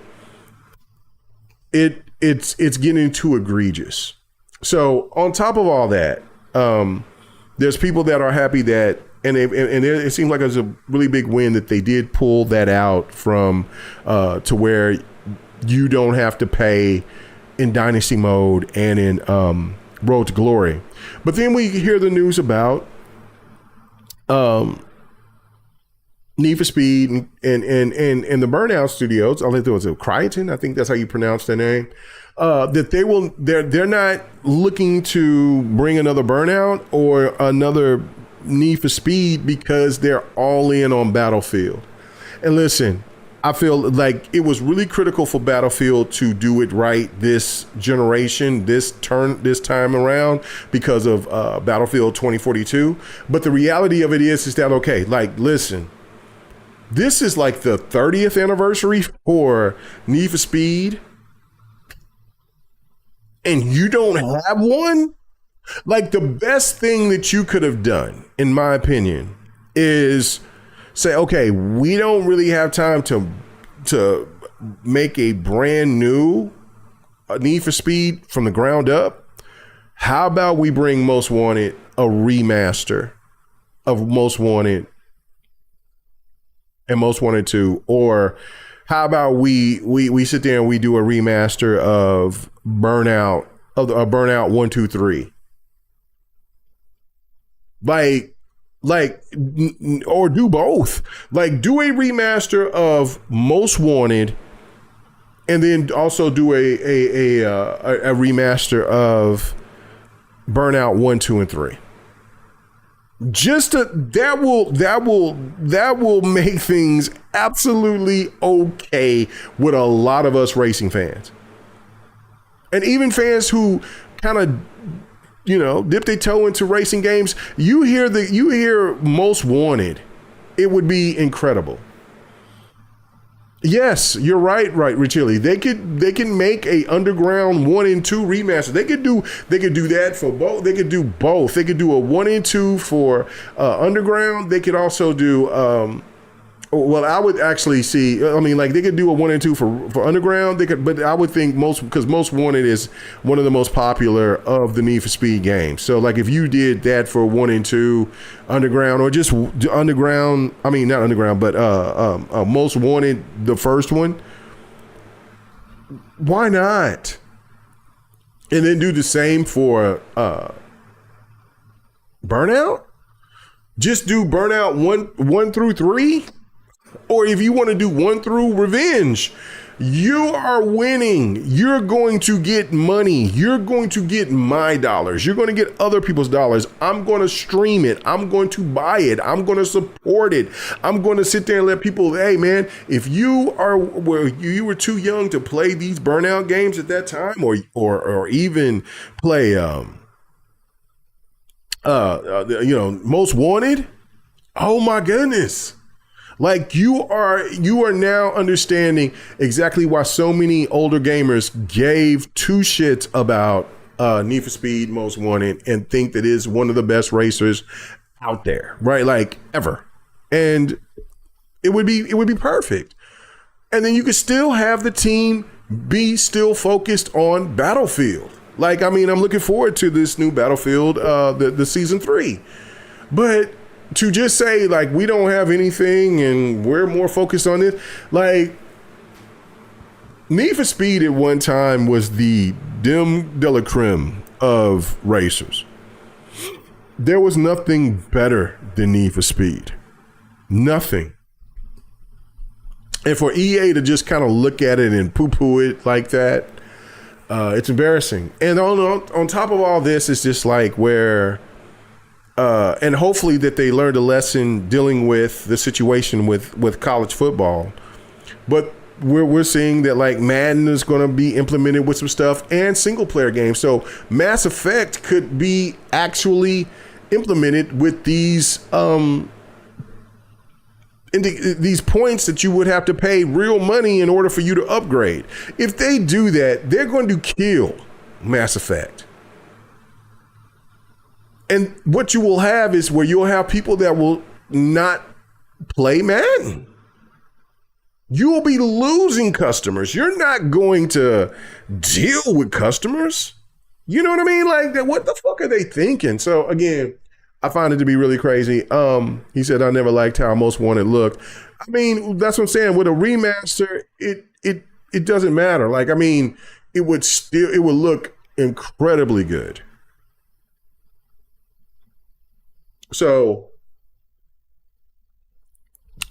it's getting too egregious. So on top of all that, there's people that are happy that, and it seems like it's a really big win that they did pull that out from to where you don't have to pay in Dynasty mode and in Road to Glory. But then we hear the news about Need for Speed and the Burnout Studios. I think there was a Crichton. I think that's how you pronounce their name. That they're not looking to bring another Burnout or another Need for Speed because they're all in on Battlefield. And listen, I feel like it was really critical for Battlefield to do it right this generation, this time around because of Battlefield 2042. But the reality of it is that, okay, like, listen, this is like the 30th anniversary for Need for Speed, and you don't have one? Like, the best thing that you could have done, in my opinion, is say, okay, we don't really have time to make a brand new Need for Speed from the ground up. How about we bring Most Wanted, a remaster of Most Wanted and Most Wanted 2? Or how about we sit there and we do a remaster of Burnout, Burnout 1, 2, 3? Or do both. Like, do a remaster of Most Wanted, and then also do a remaster of Burnout 1, 2, and 3. That will make things absolutely okay with a lot of us racing fans, and even fans who kind of, dip their toe into racing games. You hear Most Wanted, it would be incredible. Yes, you're right, Richilli. They can make a Underground 1 and 2 remaster. They could do that for both. They could do both. They could do a 1 and 2 for Underground. They could also do well, I would actually see, I mean, like, they could do a 1 and 2 for Underground. They could, but I would think because Most Wanted is one of the most popular of the Need for Speed games. So, like, if you did that for 1 and 2 Underground, or just Underground, I mean, not Underground, but Most Wanted, the first one, why not? And then do the same for Burnout. Just do Burnout 1 through 3. Or if you want to do 1 through Revenge, you are winning. You're going to get money. You're going to get my dollars. You're going to get other people's dollars. I'm going to stream it. I'm going to buy it. I'm going to support it. I'm going to sit there and let people, hey man, if you were too young to play these Burnout games at that time, or even play Most Wanted, oh my goodness. Like, you are now understanding exactly why so many older gamers gave two shits about Need for Speed Most Wanted and think that it is one of the best racers out there, right? Like, ever. And it would be perfect. And then you could still have the team be still focused on Battlefield. Like, I mean, I'm looking forward to this new Battlefield, the season 3. But to just say, like, we don't have anything and we're more focused on this, like, Need for Speed at one time was the creme de la creme of racers. There was nothing better than Need for Speed. Nothing. And for EA to just kind of look at it and poo-poo it like that, it's embarrassing. And on top of all this, it's just like where... and hopefully that they learned a lesson dealing with the situation with college football. But we're seeing that, like, Madden is going to be implemented with some stuff, and single player games. So Mass Effect could be actually implemented with these these points that you would have to pay real money in order for you to upgrade. If they do that, they're going to kill Mass Effect. And what you will have is where you'll have people that will not play Madden. You will be losing customers. You're not going to deal with customers. You know what I mean? Like, what the fuck are they thinking? So again, I find it to be really crazy. He said, I never liked how Most Wanted looked. I mean, that's what I'm saying. With a remaster, it doesn't matter. Like, I mean, it would look incredibly good. So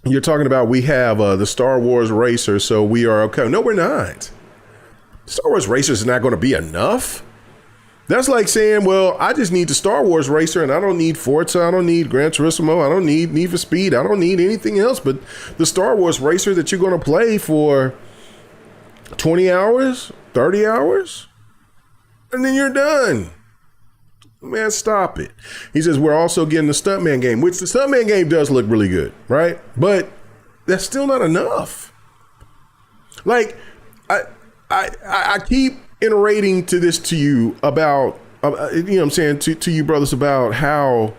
you're talking about we have the Star Wars Racer, so we are okay. No, we're not. Star Wars Racer is not going to be enough. That's like saying, well, I just need the Star Wars Racer and I don't need Forza, I don't need Gran Turismo, I don't need Need for Speed, I don't need anything else but the Star Wars Racer that you're going to play for 20 hours, 30 hours, and then you're done. Man, stop it. He says, we're also getting the Stuntman game, which the Stuntman game does look really good, right? But that's still not enough. Like, I keep iterating to you about, you know what I'm saying, to you brothers, about how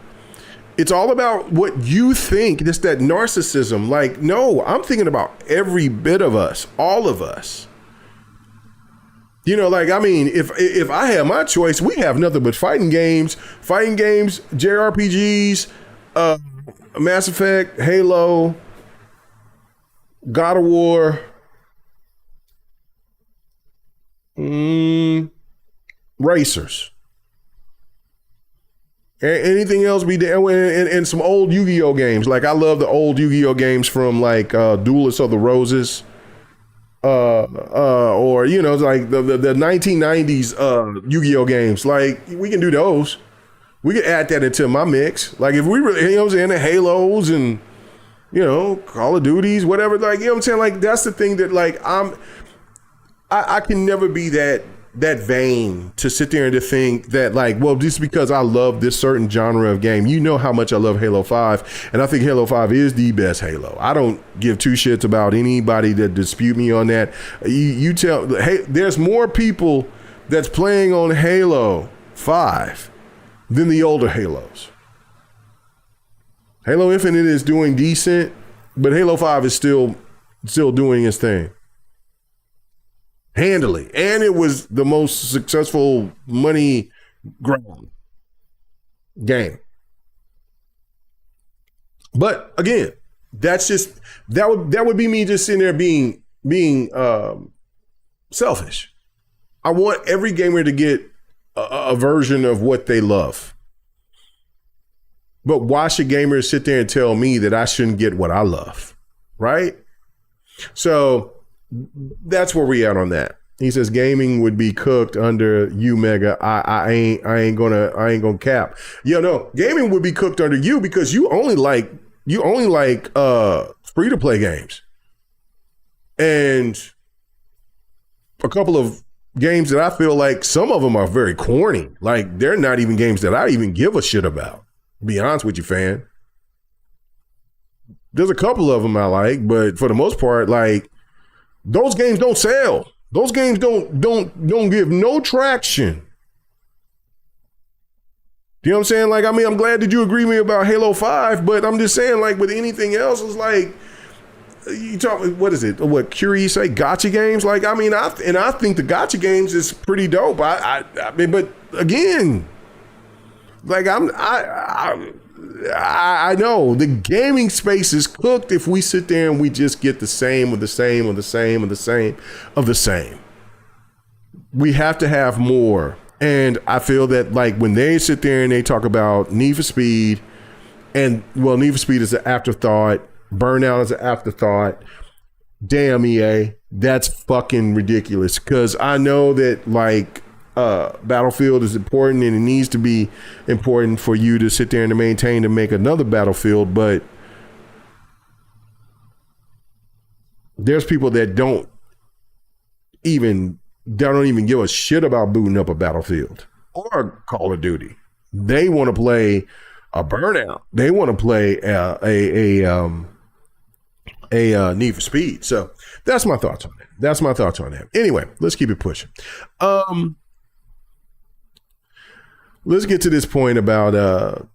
it's all about what you think. It's that narcissism. Like, no, I'm thinking about every bit of us, all of us. You know, like, I mean, if I had my choice, we have nothing but fighting games, JRPGs, Mass Effect, Halo, God of War, racers. Anything else be there, and some old Yu-Gi-Oh games. Like, I love the old Yu-Gi-Oh games from like Duelists of the Roses. Or, you know, like the 1990s Yu-Gi-Oh games. Like, we can do those. We can add that into my mix. Like, if we really, you know what I'm saying, the Halos and, you know, Call of Duties, whatever. Like, you know what I'm saying? Like, that's the thing that, like, I can never be that vain to sit there and to think that, like, well, just because I love this certain genre of game, you know how much I love Halo 5, and I think Halo 5 is the best Halo. I don't give two shits about anybody that dispute me on that. You tell, hey, there's more people that's playing on Halo 5 than the older Halos. Halo Infinite is doing decent, but Halo 5 is still doing its thing. Handily. And it was the most successful money grab game. But again, that's just, that would be me just sitting there being selfish. I want every gamer to get a version of what they love. But why should gamers sit there and tell me that I shouldn't get what I love? Right? So that's where we at on that. He says gaming would be cooked under you, Mega. I ain't gonna cap. Yeah, no, gaming would be cooked under you because you only like free to play games. And a couple of games that I feel like some of them are very corny. Like, they're not even games that I even give a shit about. To be honest with you, fan. There's a couple of them I like, but for the most part, like, those games don't sell. Those games don't give no traction. You know what I'm saying? Like, I mean, I'm glad that you agree with me about Halo 5, but I'm just saying, like, with anything else, it's like, you talk, what is it? What Curie say? Gotcha games? Like, I mean, I think the gotcha games is pretty dope. I mean, but again, like, I know the gaming space is cooked if we sit there and we just get the same of the same of the same of the same of the same. We have to have more. And I feel that, like, when they sit there and they talk about Need for Speed, and, well, Need for Speed is an afterthought, Burnout is an afterthought, damn, EA, that's fucking ridiculous. Because I know that, like, Battlefield is important and it needs to be important for you to sit there and to maintain to make another Battlefield, but there's people that don't even give a shit about booting up a Battlefield or Call of Duty. They want to play a Burnout. They want to play a Need for Speed. So that's my thoughts on that. Anyway, let's keep it pushing. Let's get to this point about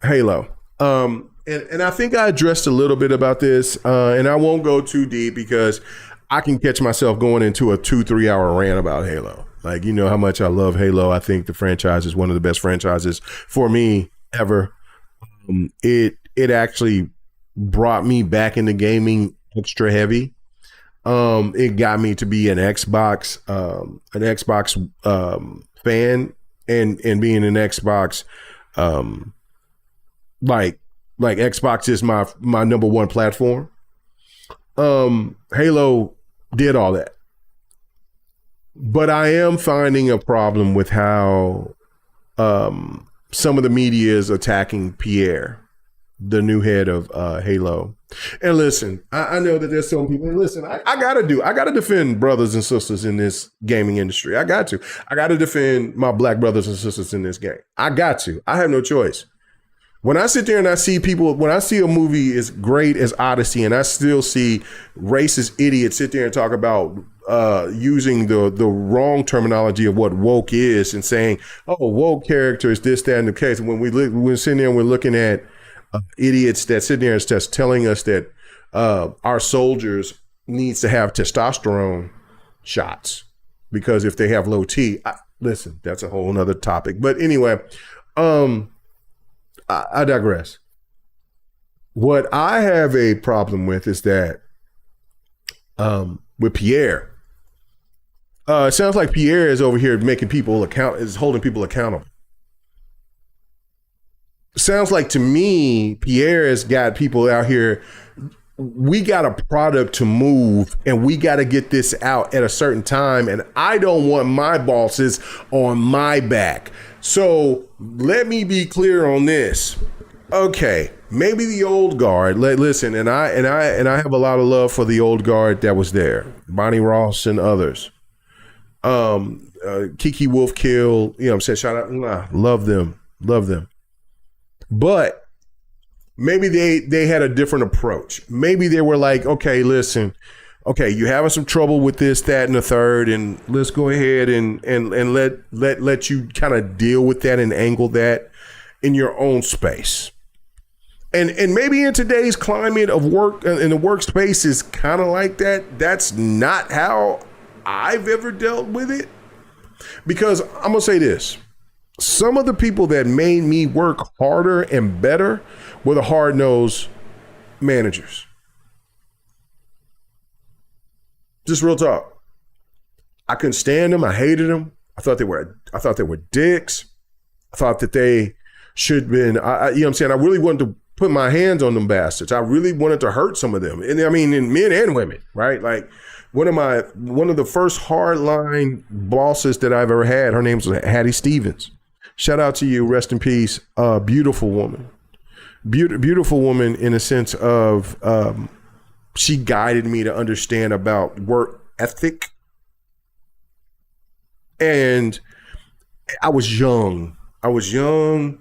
Halo. And And I think I addressed a little bit about this, and I won't go too deep because I can catch myself going into a 2-3 hour rant about Halo. Like, you know how much I love Halo. I think the franchise is one of the best franchises for me ever. It actually brought me back into gaming extra heavy. It got me to be an Xbox fan, and being an Xbox, like Xbox is my number one platform. Halo did all that. But I am finding a problem with how some of the media is attacking Pierre, the new head of Halo. And listen, I know that there's some people, and listen, I gotta defend brothers and sisters in this gaming industry. I got to defend my black brothers and sisters in this game. I have no choice. When I sit there and I see people, when I see a movie as great as Odyssey, and I still see racist idiots sit there and talk about using the wrong terminology of what woke is and saying, oh, woke character is this, that, and the case. And when we're sitting there and we're looking at idiots that sit there and just telling us that our soldiers needs to have testosterone shots because if they have low T, listen, that's a whole nother topic. But anyway, I digress. What I have a problem with is that with Pierre, it sounds like Pierre is over here making people is holding people accountable. Sounds like to me, Pierre has got people out here. We got a product to move and we got to get this out at a certain time. And I don't want my bosses on my back. So let me be clear on this. Okay, maybe the old guard. Listen, and I have a lot of love for the old guard that was there, Bonnie Ross and others. Kiki Wolfkill, you know what I'm saying? Shout out, love them. But maybe they had a different approach. Maybe they were like, okay, listen, okay, you're having some trouble with this, that, and the third, and let's go ahead and let you kind of deal with that and angle that in your own space. And maybe in today's climate of work, in the workspace is kind of like that. That's not how I've ever dealt with it. Because I'm going to say this. Some of the people that made me work harder and better were the hard-nosed managers. Just real talk. I couldn't stand them. I hated them. I thought they were dicks. I thought that they should have been, you know what I'm saying? I really wanted to put my hands on them bastards. I really wanted to hurt some of them. And I mean, in men and women, right? Like one of the first hardline bosses that I've ever had, her name was Hattie Stevens. Shout out to you. Rest in peace. Beautiful woman. Beautiful woman in a sense of she guided me to understand about work ethic. And I was young. You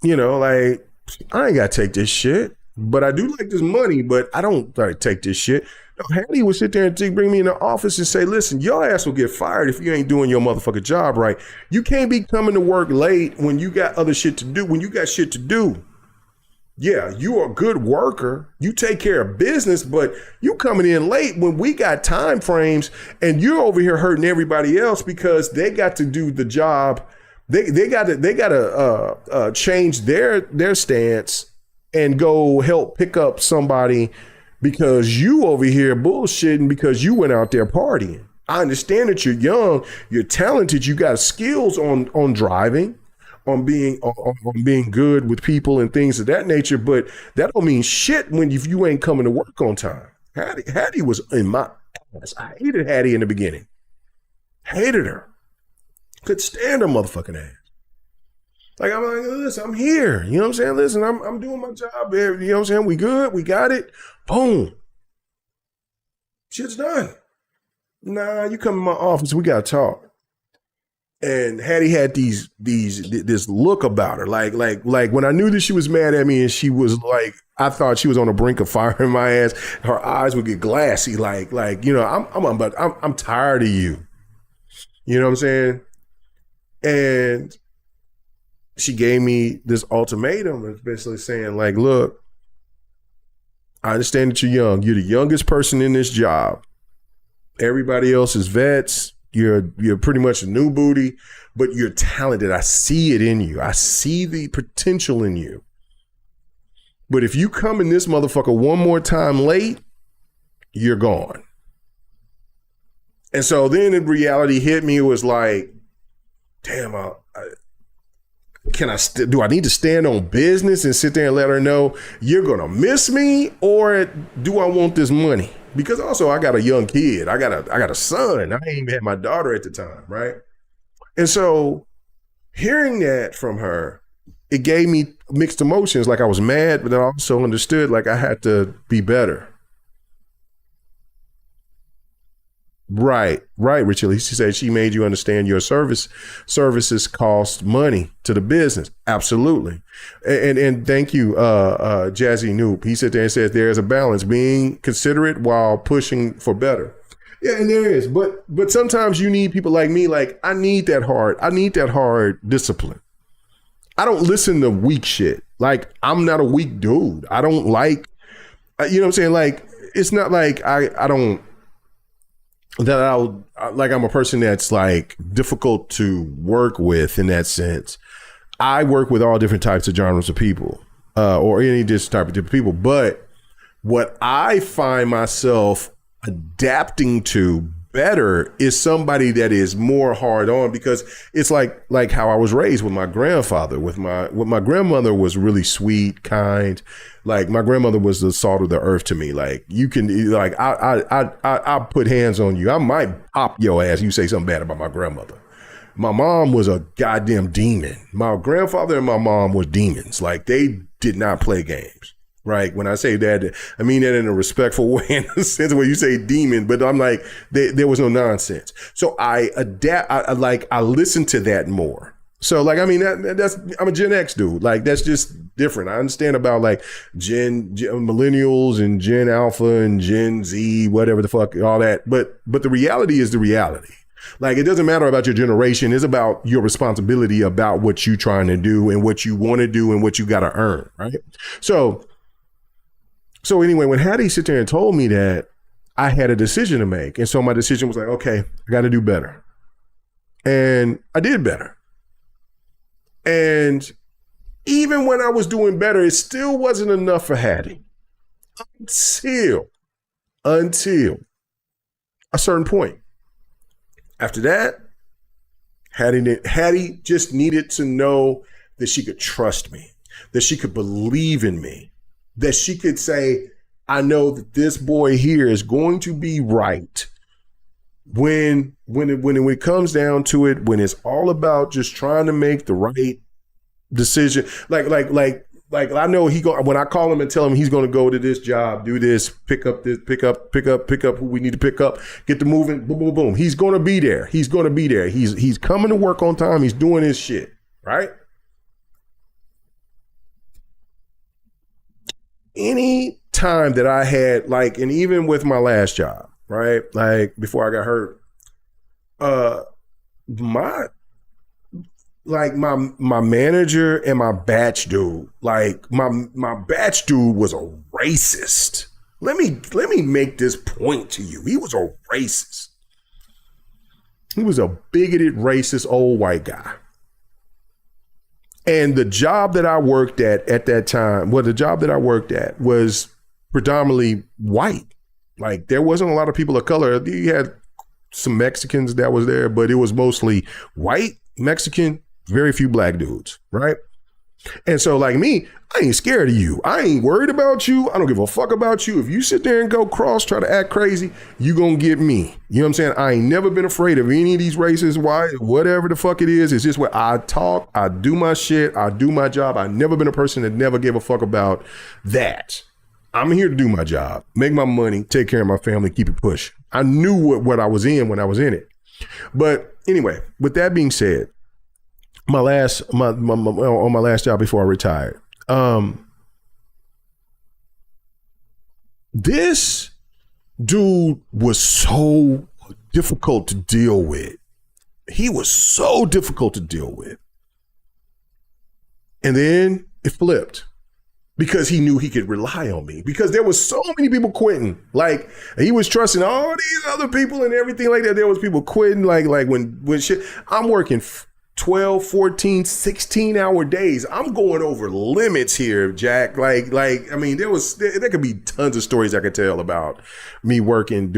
know, like, I ain't got to take this shit, but I do like this money, but I don't like take this shit. No, Hattie would sit there and bring me in the office and say, listen, your ass will get fired if you ain't doing your motherfucking job right. You can't be coming to work late when you got other shit to do, when you got shit to do. Yeah, you are a good worker. You take care of business, but you coming in late when we got time frames and you're over here hurting everybody else because they got to do the job. They got to change their stance and go help pick up somebody because you over here bullshitting because you went out there partying. I understand that you're young, you're talented, you got skills on driving, on being good with people and things of that nature, but that don't mean shit when you ain't coming to work on time. Hattie was in my ass. I hated Hattie in the beginning. Hated her. Could stand her motherfucking ass. Like, I'm like, listen, I'm here. You know what I'm saying? Listen, I'm doing my job. You know what I'm saying? We good. We got it. Boom. Shit's done. Nah, you come in my office. We got to talk. And Hattie had this look about her. Like when I knew that she was mad at me and she was like, I thought she was on the brink of firing my ass. Her eyes would get glassy. Like, you know, I'm tired of you. You know what I'm saying? And she gave me this ultimatum, and basically saying like, look, I understand that you're young. You're the youngest person in this job. Everybody else is vets. You're pretty much a new booty, but you're talented. I see it in you. I see the potential in you. But if you come in this motherfucker one more time late, you're gone. And so then in reality hit me, it was like, damn, do I need to stand on business and sit there and let her know you're going to miss me, or do I want this money? Because also I got a young kid. I got a son. I ain't even had my daughter at the time, right? And so hearing that from her, it gave me mixed emotions. Like I was mad, but I also understood like I had to be better. Right, Richie. She said she made you understand your services cost money to the business. Absolutely. And thank you, Jazzy Noop. He sat there and said there's a balance, being considerate while pushing for better. Yeah, and there is. But sometimes you need people like me. Like I need that hard discipline. I don't listen to weak shit. Like I'm not a weak dude. I don't like, you know what I'm saying? Like it's not like I don't. That I'm a person that's like difficult to work with in that sense. I work with all different types of genres of people, or any different type of people. But what I find myself adapting to better is somebody that is more hard on, because it's like how I was raised with my grandfather. With my grandmother was really sweet, kind. Like my grandmother was the salt of the earth to me. Like you can, like I put hands on you. I might pop your ass. You say something bad about my grandmother. My mom was a goddamn demon. My grandfather and my mom were demons. Like they did not play games. Right. When I say that, I mean that in a respectful way, in the sense where you say demon, but I'm like, there was no nonsense. So I adapt. I listen to that more. So like, I mean, that's, I'm a Gen X dude. Like, that's just different. I understand about like Gen millennials and Gen Alpha and Gen Z, whatever the fuck, all that. But the reality is the reality. Like, it doesn't matter about your generation. It's about your responsibility about what you're trying to do and what you want to do and what you got to earn. Right. So anyway, when Hattie sit there and told me that, I had a decision to make. And so my decision was like, okay, I got to do better. And I did better. And even when I was doing better, it still wasn't enough for Hattie. Until a certain point. After that, Hattie just needed to know that she could trust me, that she could believe in me, that she could say, I know that this boy here is going to be right. When it comes down to it, when it's all about just trying to make the right decision, like I know when I call him and tell him he's going to go to this job, do this, pick up who we need to pick up, get the moving, boom, boom, boom. He's going to be there. He's going to be there. He's coming to work on time. He's doing his shit, right? Any time that I had, like, and even with my last job, right? Like before I got hurt, my manager and my batch dude, like my batch dude was a racist. Let me make this point to you. He was a racist. He was a bigoted, racist old white guy. And the job that I worked at that time, the job that I worked at was predominantly white. Like there wasn't a lot of people of color. You had some Mexicans that was there, but it was mostly white, Mexican, very few black dudes, right? And so like me, I ain't scared of you. I ain't worried about you. I don't give a fuck about you. If you sit there and go cross, try to act crazy, you gonna get me. You know what I'm saying? I ain't never been afraid of any of these races, why, whatever the fuck it is. It's just where I talk, I do my shit, I do my job. I've never been a person that never gave a fuck about that. I'm here to do my job, make my money, take care of my family, keep it pushing. I knew what I was in when I was in it. But anyway, with that being said, on my last job before I retired, this dude was so difficult to deal with. He was so difficult to deal with. And then it flipped because he knew he could rely on me because there was so many people quitting. Like he was trusting all these other people and everything like that. There was people quitting like when shit, I'm working 12, 14, 16-hour days. I'm going over limits here, Jack. I mean, there could be tons of stories I could tell about me working,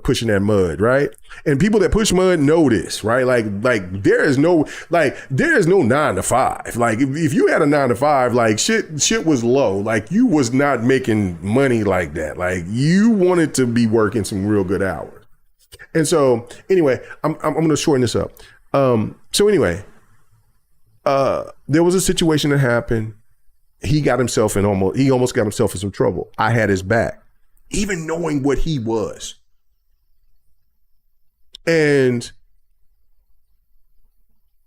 pushing that mud, right? And people that push mud know this, right? Like there is no 9 to 5. Like if you had a 9 to 5, like shit was low. Like you was not making money like that. Like you wanted to be working some real good hours. And so anyway, I'm going to shorten this up. So anyway, there was a situation that happened. He almost got himself in some trouble. I had his back, even knowing what he was. And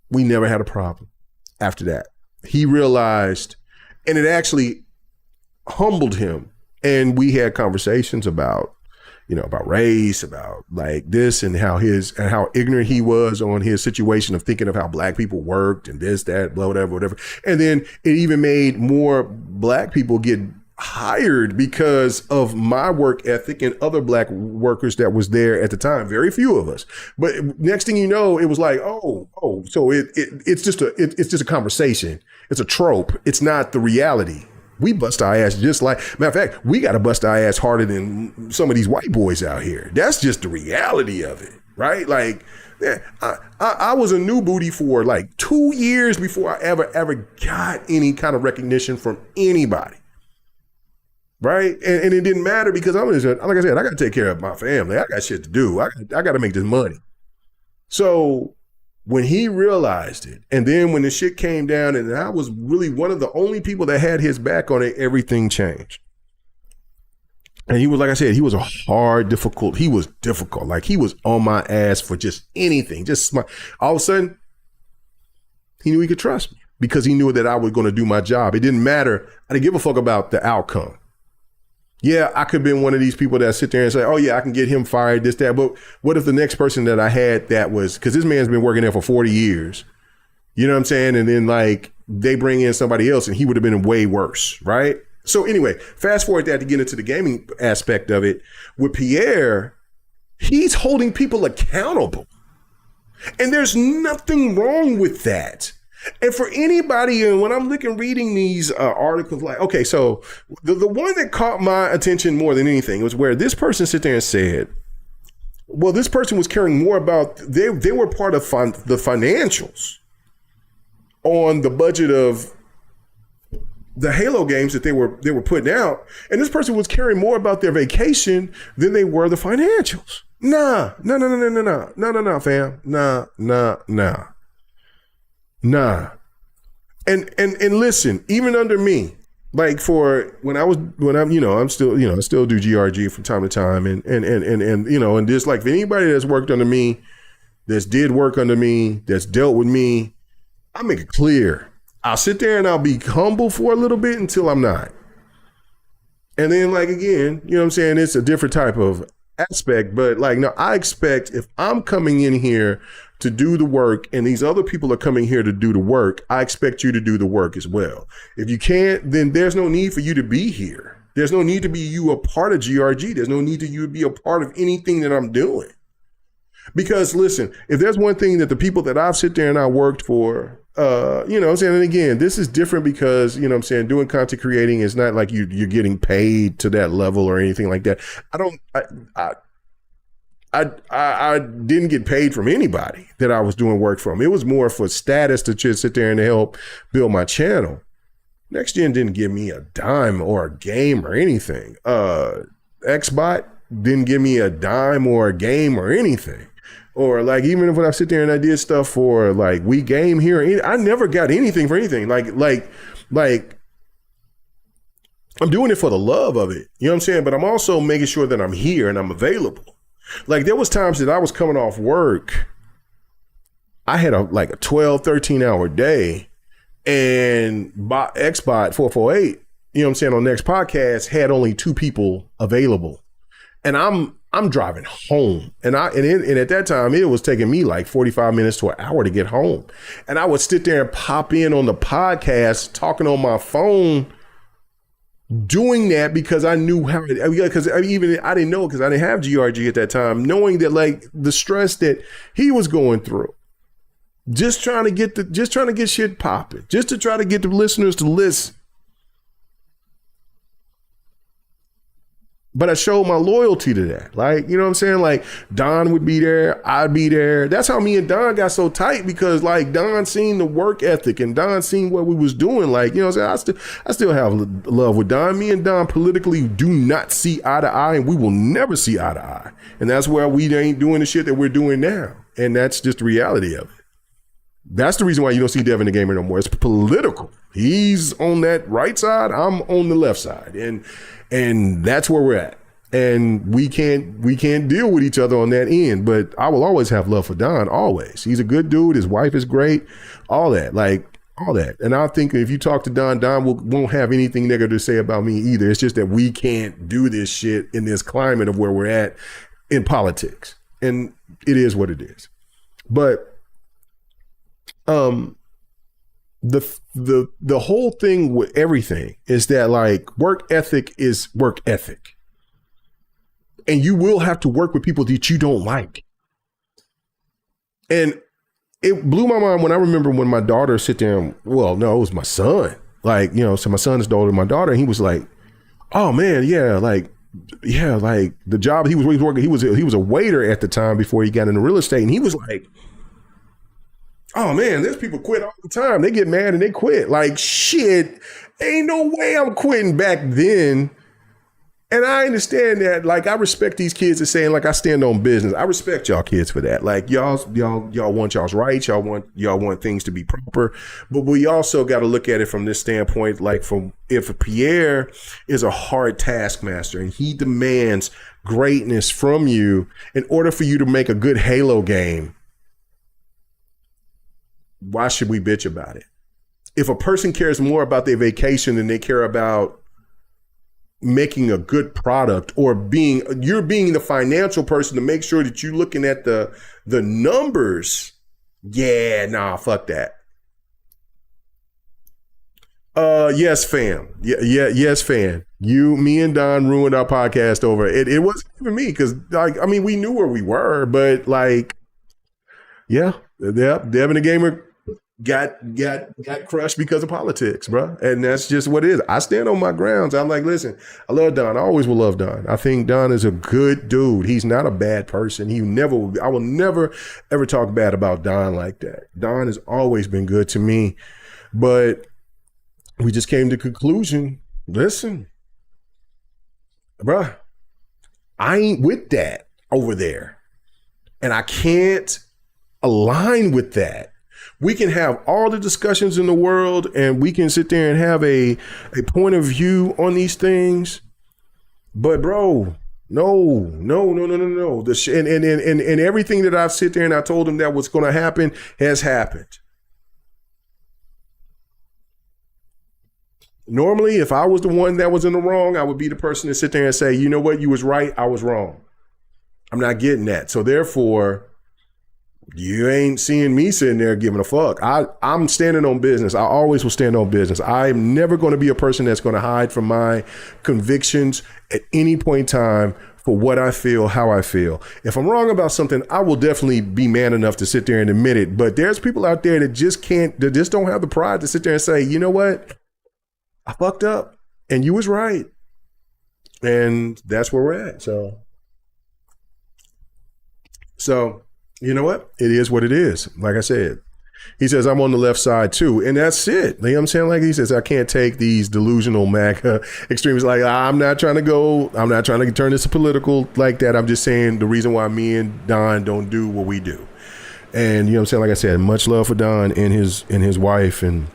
we never had a problem after that. He realized, and it actually humbled him. And we had conversations about race, about like this and how ignorant he was on his situation of thinking of how black people worked and this, that, blah, whatever. And then it even made more black people get hired because of my work ethic and other black workers that was there at the time. Very few of us. But next thing you know, it was like, so it's just a conversation. It's a trope. It's not the reality. We bust our ass matter of fact, we got to bust our ass harder than some of these white boys out here. That's just the reality of it, right? Like, yeah, I was a new booty for like 2 years before I ever got any kind of recognition from anybody, right? And it didn't matter because like I said, I got to take care of my family. I got shit to do. I got to make this money. So when he realized it, and then when the shit came down and I was really one of the only people that had his back on it, everything changed. And he was, like I said, he was difficult. Like he was on my ass for just anything, all of a sudden he knew he could trust me because he knew that I was going to do my job. It didn't matter. I didn't give a fuck about the outcome. Yeah, I could have been one of these people that sit there and say, oh yeah, I can get him fired, this, that. But what if the next person that I had because this man's been working there for 40 years, you know what I'm saying? And then like they bring in somebody else and he would have been way worse, right? So anyway, fast forward that to get into the gaming aspect of it. With Pierre, he's holding people accountable. And there's nothing wrong with that. And for anybody, and when I'm reading these articles, like, okay, so the one that caught my attention more than anything was where this person sit there and said, well, this person was caring more about, they were part of the financials on the budget of the Halo games that they were putting out. And this person was caring more about their vacation than they were the financials. Nah, fam. Nah. And listen, even under me, like for when I'm still, I still do GRG from time to time and just like if anybody that's worked under me, that's did work under me, that's dealt with me, I make it clear. I'll sit there and I'll be humble for a little bit until I'm not. And then like, again, you know what I'm saying? It's a different type of aspect, but like, no, I expect if I'm coming in here to do the work and these other people are coming here to do the work, I expect you to do the work as well. If you can't, then there's no need for you to be here. There's no need to be you a part of GRG. There's no need to you be a part of anything that I'm doing. Because listen, if there's one thing that the people that I've sit there and I worked for, you know what I'm saying? And again, this is different because, you know what I'm saying, doing content creating is not like you're getting paid to that level or anything like that. I didn't get paid from anybody that I was doing work from. It was more for status to just sit there and help build my channel. Next Gen didn't give me a dime or a game or anything. Xbot didn't give me a dime or a game or anything. Or like, even if when I sit there and I did stuff for like We Game here, I never got anything for anything. Like I'm doing it for the love of it. You know what I'm saying? But I'm also making sure that I'm here and I'm available. Like there was times that I was coming off work. I had a 12, 13 hour day and Xbot 448, you know what I'm saying, on Next Podcast had only 2 people available. And I'm I'm driving home. And at that time, it was taking me like 45 minutes to an hour to get home. And I would sit there and pop in on the podcast, talking on my phone, doing that because I knew how, because I didn't know, because I didn't have GRG at that time, knowing that like the stress that he was going through, just trying to get shit popping, just to try to get the listeners to listen. But I showed my loyalty to that. Like, you know what I'm saying? Like, Don would be there, I'd be there. That's how me and Don got so tight, because like Don seen the work ethic and Don seen what we was doing. Like, you know what I'm saying? I still have love with Don. Me and Don politically do not see eye to eye, and we will never see eye to eye. And that's why we ain't doing the shit that we're doing now. And that's just the reality of it. That's the reason why you don't see Devin the Gamer no more. It's political. He's on that right side, I'm on the left side. And that's where we're at. And we can't deal with each other on that end. But I will always have love for Don, always. He's a good dude. His wife is great. All that. And I think if you talk to Don, won't have anything negative to say about me either. It's just that we can't do this shit in this climate of where we're at in politics. And it is what it is. But the whole thing with everything is that like work ethic is work ethic, and you will have to work with people that you don't like. And it blew my mind when I remember when my daughter sit there and, well, no, it was my son. Like, you know, so my son is older than my daughter, and he was like, oh man, like the job he was working, he was a waiter at the time before he got into real estate, and he was like, oh man, there's people quit all the time. They get mad and they quit. Like, shit, ain't no way I'm quitting back then. And I understand that. Like, I respect these kids as saying, like, I stand on business. I respect y'all kids for that. Like, y'all want y'all's rights. Y'all want things to be proper. But we also got to look at it from this standpoint, like, from if Pierre is a hard taskmaster and he demands greatness from you in order for you to make a good Halo game, why should we bitch about it? If a person cares more about their vacation than they care about making a good product, or you're being the financial person to make sure that you're looking at the numbers, fuck that. Yes, fam. Yes, fam. Me and Don ruined our podcast over it. It wasn't even me, because like, I mean, we knew where we were, but like, Devin the Gamer got crushed because of politics, bro. And that's just what it is. I stand on my grounds. I'm like, listen, I love Don. I always will love Don. I think Don is a good dude. He's not a bad person. I will never ever talk bad about Don like that. Don has always been good to me. But we just came to the conclusion, listen, bro, I ain't with that over there. And I can't align with that. We can have all the discussions in the world, and we can sit there and have a point of view on these things. But bro, no. And everything that I've sit there and I told him that was going to happen has happened. Normally, if I was the one that was in the wrong, I would be the person to sit there and say, you know what, you was right, I was wrong. I'm not getting that. So therefore, you ain't seeing me sitting there giving a fuck. I'm standing on business. I always will stand on business. I'm never going to be a person that's going to hide from my convictions at any point in time for what I feel, how I feel. If I'm wrong about something, I will definitely be man enough to sit there and admit it. But there's people out there that just don't have the pride to sit there and say, you know what? I fucked up and you was right. And that's where we're at. So, you know what? It is what it is. Like I said, he says, I'm on the left side too. And that's it. You know what I'm saying? Like he says, I can't take these delusional MAGA extremists. Like, I'm not trying to turn this political like that. I'm just saying the reason why me and Don don't do what we do. And you know what I'm saying? Like I said, much love for Don and his wife and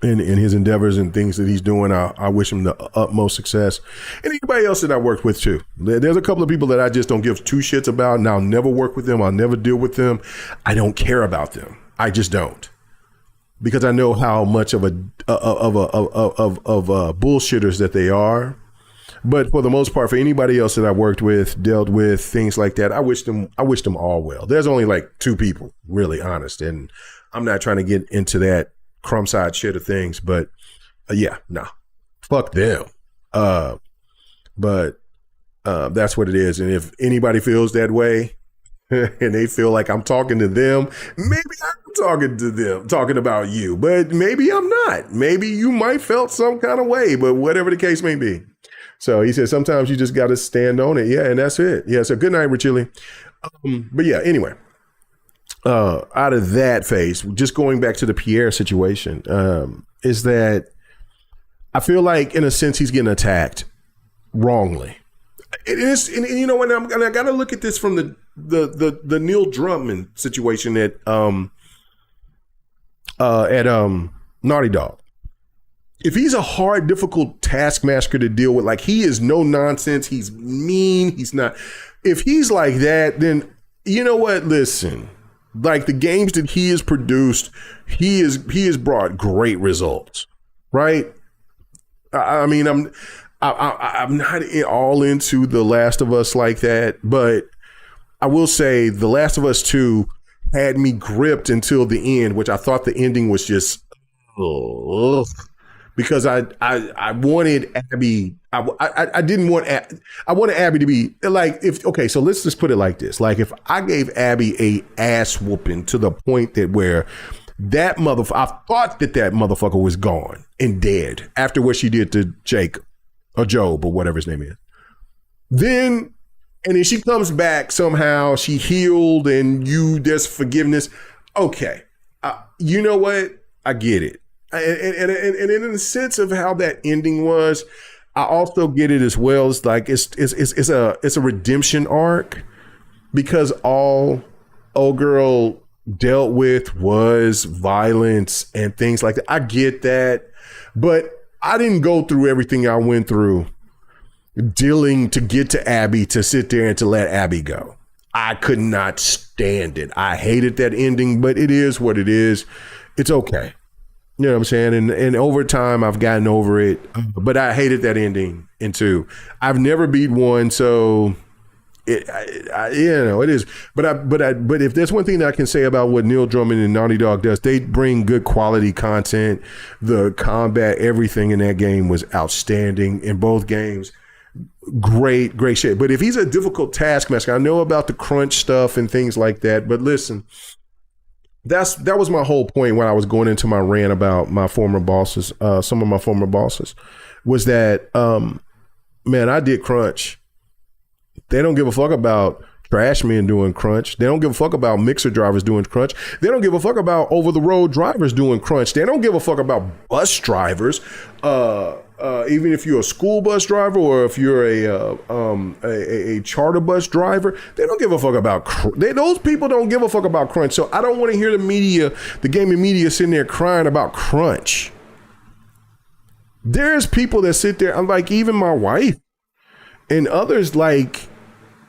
in his endeavors and things that he's doing. I wish him the utmost success. And anybody else that I worked with too. There's a couple of people that I just don't give two shits about, and I'll never work with them. I'll never deal with them. I don't care about them. I just don't, because I know how much of bullshitters that they are. But for the most part, for anybody else that I worked with, dealt with things like that, I wish them all well. There's only like two people, really honest, and I'm not trying to get into that crumb side shit of things, but yeah, nah, fuck them. But that's what it is. And if anybody feels that way and they feel like I'm talking to them, maybe I'm talking to them, talking about you, but maybe I'm not. Maybe you might felt some kind of way, but whatever the case may be. So he said, sometimes you just got to stand on it. Yeah. And that's it. Yeah. So good night, Richili. But yeah, anyway, out of that phase, just going back to the Pierre situation, is that I feel like in a sense he's getting attacked wrongly. It is, and you know what? I got to look at this from the Neil Druckmann situation at Naughty Dog. If he's a hard, difficult taskmaster to deal with, like he is no nonsense, he's mean, he's not. If he's like that, then you know what? Listen, like the games that he has produced, he has brought great results, right? I mean, I'm not all into The Last of Us like that, but I will say The Last of Us 2 had me gripped until the end, which I thought the ending was just because I wanted Abby. I didn't want. I wanted Abby to be like so let's just put it like this. Like if I gave Abby a ass whooping to the point that where that motherfucker, I thought that motherfucker was gone and dead after what she did to Jacob or Job or whatever his name is. And then she comes back somehow, she healed and there's forgiveness. Okay. You know what? I get it. And in the sense of how that ending was, I also get it as well. It's like, it's a redemption arc because all old girl dealt with was violence and things like that. I get that, but I didn't go through everything I went through dealing to get to Abby, to sit there and to let Abby go. I could not stand it. I hated that ending, but it is what it is. It's okay. You know what I'm saying? And over time, I've gotten over it, but I hated that ending in 2. I've never beat 1, so it is. But if there's one thing that I can say about what Neil Druckmann and Naughty Dog does, they bring good quality content. The combat, everything in that game was outstanding in both games. Great shit. But if he's a difficult taskmaster, I know about the crunch stuff and things like that, but listen, that was my whole point when I was going into my rant about my former bosses, some of my former bosses, was that, man, I did crunch. They don't give a fuck about trash men doing crunch. They don't give a fuck about mixer drivers doing crunch. They don't give a fuck about over-the-road drivers doing crunch. They don't give a fuck about bus drivers. Even if you're a school bus driver or if you're a charter bus driver, they don't give a fuck about those people don't give a fuck about crunch. So I don't want to hear the gaming media sitting there crying about crunch. There's people that sit there, I'm like, even my wife and others, like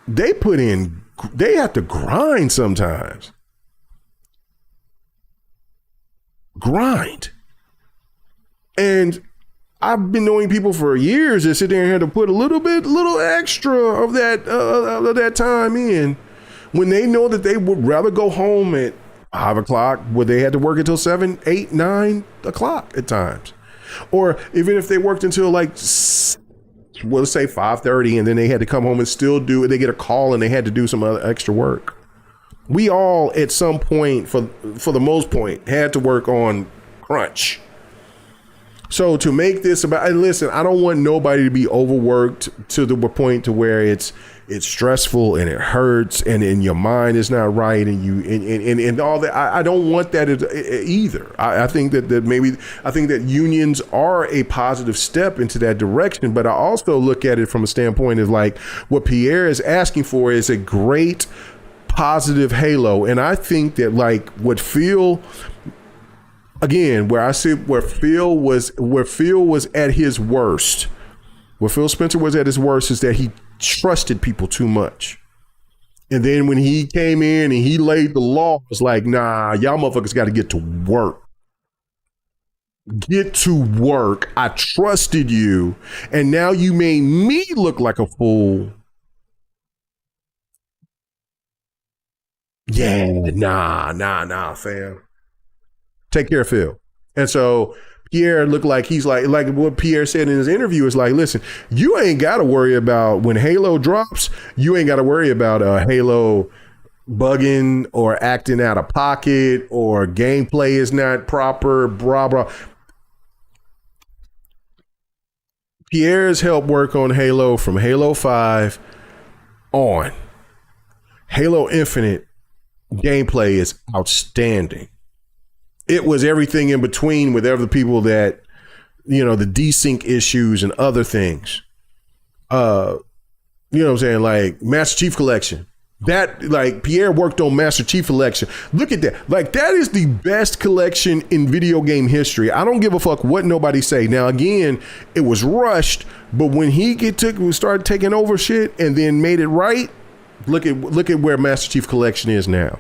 they have to grind sometimes. Grind. And I've been knowing people for years that sit there and had to put a little extra of that time in when they know that they would rather go home at 5 o'clock where they had to work until 7, 8, 9 o'clock at times. Or even if they worked until like, well, let's say 5:30 and then they had to come home and still they get a call and they had to do some other extra work. We all at some point, for the most point, had to work on crunch. So to make this about, and listen, I don't want nobody to be overworked to the point to where it's stressful and it hurts and your mind is not right and you and all that. I don't want that either. I think that unions are a positive step into that direction, but I also look at it from a standpoint of like what Pierre is asking for is a great positive halo. And I think that like what Phil, again, where Phil was at his worst, where Phil Spencer was at his worst is that he trusted people too much. And then when he came in and he laid the law, it was like, nah, y'all motherfuckers got to get to work. Get to work. I trusted you, and now you made me look like a fool. Yeah, nah, fam. Take care of Phil. And so Pierre looked like he's like what Pierre said in his interview is like, listen, you ain't got to worry about when Halo drops. You ain't got to worry about Halo bugging or acting out of pocket or gameplay is not proper, blah, blah. Pierre's helped work on Halo from Halo 5 on. Halo Infinite gameplay is outstanding. It was everything in between with other people that, you know, the desync issues and other things. You know what I'm saying? Like Master Chief Collection. That, like, Pierre worked on Master Chief Collection. Look at that. Like, that is the best collection in video game history. I don't give a fuck what nobody say. Now, again, it was rushed, but when he started taking over shit and then made it right, look at where Master Chief Collection is now.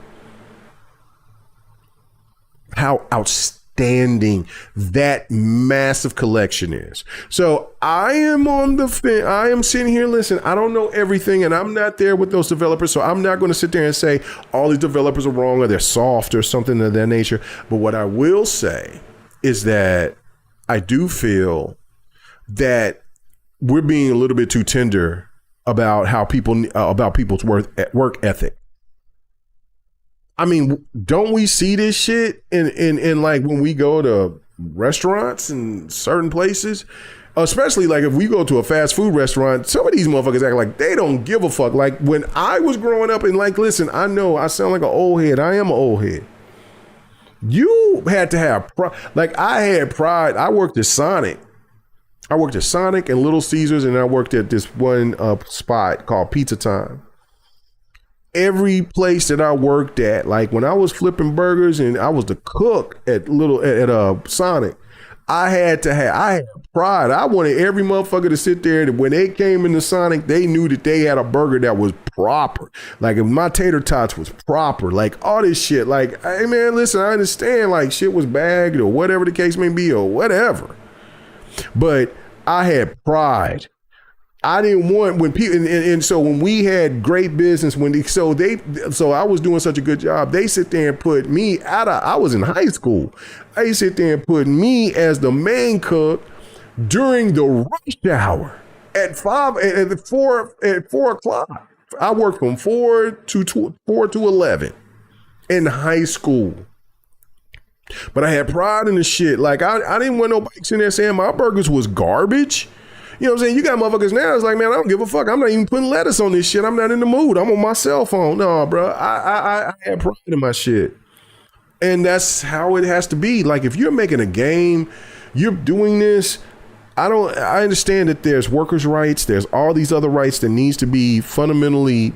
How outstanding that massive collection is. So I am on the fence. I am sitting here, listen, I don't know everything and I'm not there with those developers. So I'm not going to sit there and say all these developers are wrong or they're soft or something of that nature. But what I will say is that I do feel that we're being a little bit too tender about how about people's work ethic. I mean, don't we see this shit in like when we go to restaurants and certain places, especially like if we go to a fast food restaurant, some of these motherfuckers act like they don't give a fuck. Like when I was growing up and like, listen, I know I sound like an old head. I am an old head. You had to have like I had pride. I worked at Sonic. and Little Caesars, and I worked at this one spot called Pizza Time. Every place that I worked at, like when I was flipping burgers and I was the cook at Sonic, I had pride. I wanted every motherfucker to sit there that when they came into Sonic, they knew that they had a burger that was proper. Like if my tater tots was proper, like all this shit. Like, hey man, listen, I understand like shit was bagged or whatever the case may be or whatever. But I had pride. I didn't want when people and so when we had great business so I was doing such a good job, they sit there and put me I was in high school. They sit there and put me as the main cook during the rush hour at 4 o'clock. I worked from 4 to 11 in high school. But I had pride in the shit. Like I didn't want nobody in there saying my burgers was garbage. You know what I'm saying? You got motherfuckers now. It's like, man, I don't give a fuck. I'm not even putting lettuce on this shit. I'm not in the mood. I'm on my cell phone. No, bro. I had pride in my shit. And that's how it has to be. Like, if you're making a game, you're doing this. I understand that there's workers' rights. There's all these other rights that needs to be fundamentally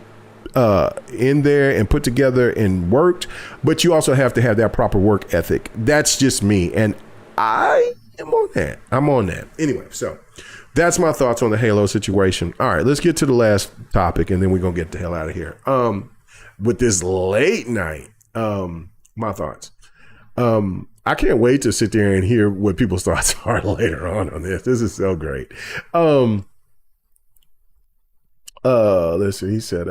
in there and put together and worked. But you also have to have that proper work ethic. That's just me. And I am on that. I'm on that. Anyway, so that's my thoughts on the Halo situation. All right, let's get to the last topic and then we're going to get the hell out of here. With this late night, my thoughts. I can't wait to sit there and hear what people's thoughts are later on this. This is so great. Let's see. He said,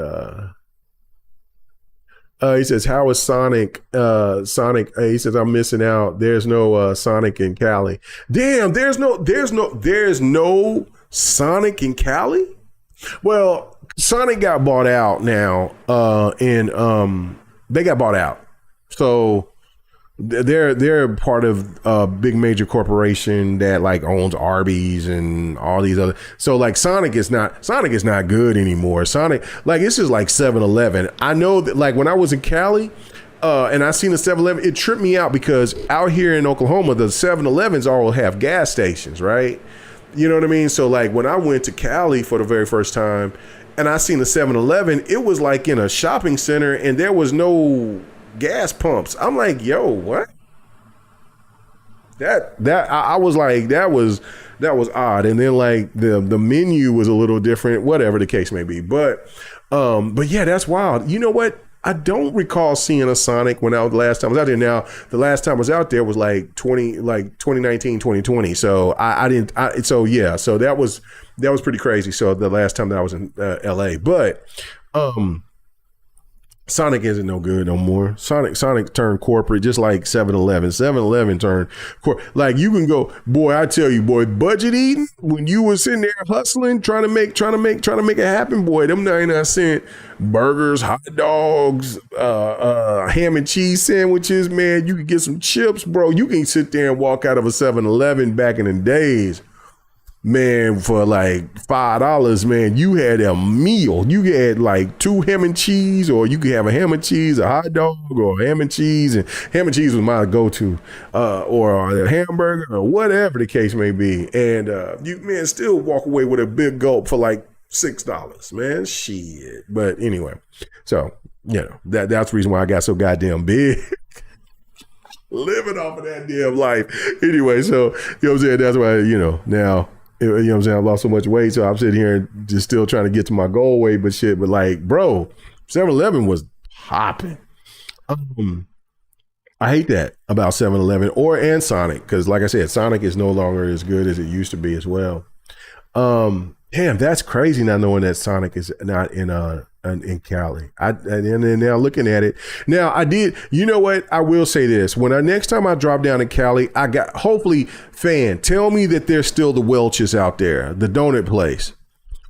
he says, how is Sonic? He says, I'm missing out. There's no Sonic in Cali. Damn, there's no Sonic in Cali. Well, Sonic got bought out now, and they got bought out. So they're part of a big major corporation that like owns Arby's and all these other. So like Sonic is not good anymore. Sonic, like this is like 7-Eleven. I know that like when I was in Cali, and I seen the 7-Eleven, it tripped me out because out here in Oklahoma, the 7-Elevens all have gas stations, right? You know what I mean? So like when I went to Cali for the very first time and I seen the 7-Eleven, it was like in a shopping center and there was no gas pumps. I'm like, yo, what? I was like, that was odd. And then like the menu was a little different, whatever the case may be. But yeah, that's wild. You know what? I don't recall seeing a Sonic when I was last time I was out there. Now, the last time I was out there was like 2019, 2020. So I didn't. So yeah. So that was pretty crazy. So the last time that I was in LA, but Sonic isn't no good no more. Sonic turned corporate, just like 7-Eleven. 7-Eleven turned like you can go, boy. I tell you, boy, budget eating when you was sitting there hustling, trying to make it happen, boy. Them 99-cent burgers, hot dogs, ham and cheese sandwiches, man. You can get some chips, bro. You can sit there and walk out of a 7-Eleven back in the days. Man, for like $5, man, you had a meal. You had like 2 ham and cheese, or you could have a ham and cheese, a hot dog, or ham and cheese. And ham and cheese was my go-to, or a hamburger, or whatever the case may be. And you, man, still walk away with a big gulp for like $6, man. Shit. But anyway, so you know that's the reason why I got so goddamn big. Living off of that damn life. Anyway, so you know what I'm saying? That's why, you know, now. You know what I'm saying? I've lost so much weight, so I'm sitting here and just still trying to get to my goal weight, but like, bro, 7-Eleven was hopping. I hate that about 7-Eleven and Sonic, because like I said, Sonic is no longer as good as it used to be as well. Damn, that's crazy not knowing that Sonic is not in Cali. And then now looking at it, now I did, you know what? I will say this. Next time I drop down to Cali, hopefully, tell me that there's still the Welch's out there, the donut place.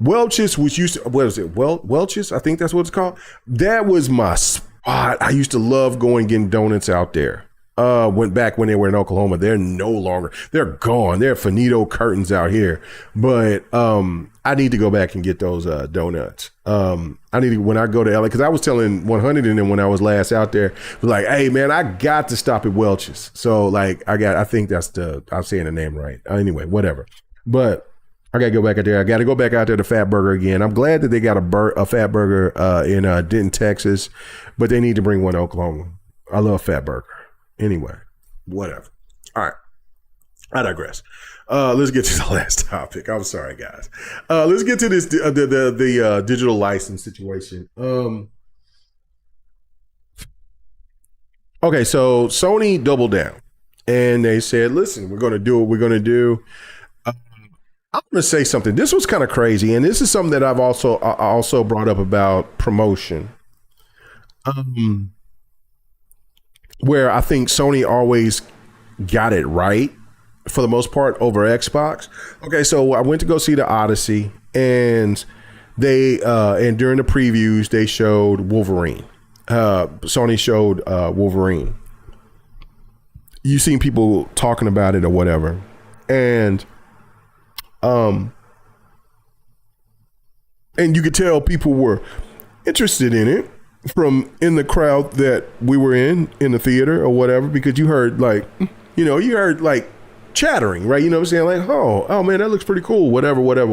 Welch's, which used to, what is it? Welch's? I think that's what it's called. That was my spot. I used to love going getting donuts out there. Went back when they were in Oklahoma. They're no longer, they're gone. They're finito curtains out here. But I need to go back and get those donuts. I need to, when I go to LA, because I was telling 100 and then when I was last out there, was like, hey man, I got to stop at Welch's. So like I think that's I'm saying the name right. Anyway, whatever. But I got to go back out there. I got to go back out there to Fat Burger again. I'm glad that they got a Fat Burger in Denton, Texas, but they need to bring one to Oklahoma. I love Fat Burger. Anyway, whatever. All right. I digress. Let's get to the last topic. I'm sorry, guys. Let's get to this the digital license situation. Okay, so Sony doubled down and they said, listen, we're going to do what we're going to do. I'm going to say something. This was kind of crazy, and this is something that I also brought up about promotion. Where I think Sony always got it right for the most part over Xbox. Okay, so I went to go see the Odyssey, and they and during the previews they showed Wolverine. Sony showed Wolverine. You've seen people talking about it or whatever, and you could tell people were interested in it from in the crowd that we were in the theater or whatever, because you heard like chattering, right? You know what I'm saying? Like, oh man, that looks pretty cool. Whatever. Well,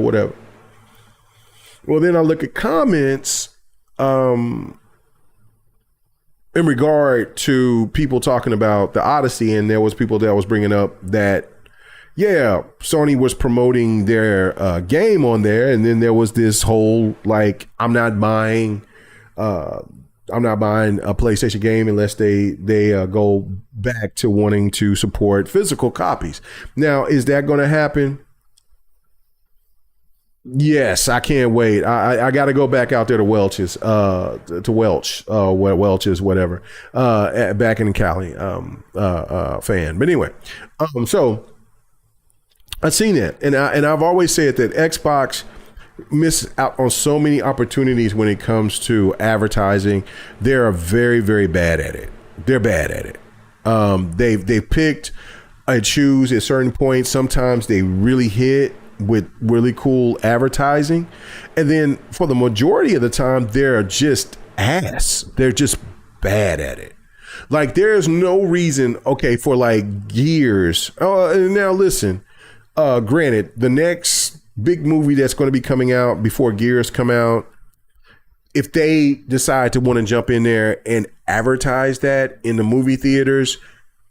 then I look at comments in regard to people talking about the Odyssey, and there was people that was bringing up that, yeah, Sony was promoting their game on there, and then there was this whole like, I'm not buying a PlayStation game unless they go back to wanting to support physical copies. Now, is that going to happen? Yes, I can't wait. I got to go back out there to Welch's, Welch's, whatever, back in Cali, fan. But anyway, so I've seen that, and I've always said that Xbox miss out on so many opportunities when it comes to advertising. They're very, very bad at it. They're bad at it. They've picked and choose at certain points. Sometimes they really hit with really cool advertising, and then for the majority of the time, they're just ass. They're just bad at it. Like, there's no reason, okay, for like years. Now listen, granted, the next big movie that's going to be coming out before Gears come out, if they decide to want to jump in there and advertise that in the movie theaters,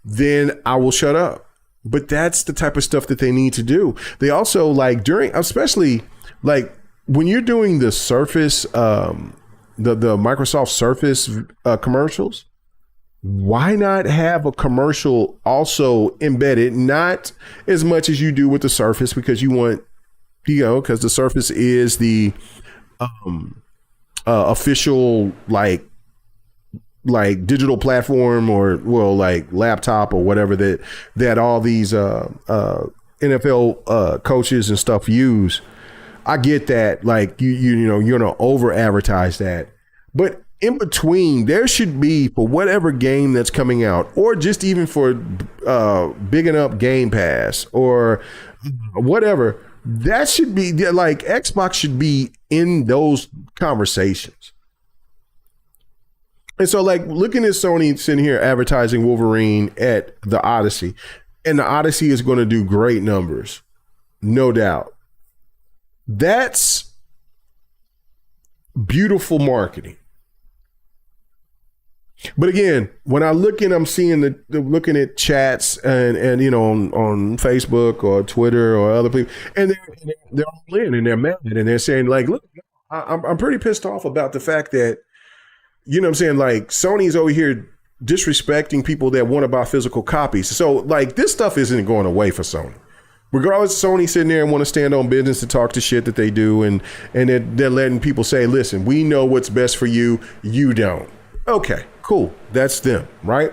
then I will shut up. But that's the type of stuff that they need to do. They also, like, especially like when you're doing the Surface the Microsoft Surface commercials, why not have a commercial also embedded, not as much as you do with the Surface, because you want, because the Surface is the official like digital platform, or like laptop or whatever that all these NFL coaches and stuff use. I get that, like you're gonna over advertise that, but in between there should be, for whatever game that's coming out, or just even for bigging up Game Pass or whatever, that should be like Xbox should be in those conversations. And so, like, looking at Sony sitting here advertising Wolverine at the Odyssey, and the Odyssey is going to do great numbers, no doubt. That's beautiful marketing. But again, when I look and I'm seeing looking at chats and on Facebook or Twitter or other people, and they're all in and they're mad and they're saying, like, look, I'm pretty pissed off about the fact that, you know what I'm saying, like, Sony's over here disrespecting people that want to buy physical copies. So, like, this stuff isn't going away for Sony. Regardless, Sony sitting there and want to stand on business and talk the shit that they do, and they're letting people say, listen, we know what's best for you, you don't. Okay, cool. That's them, right?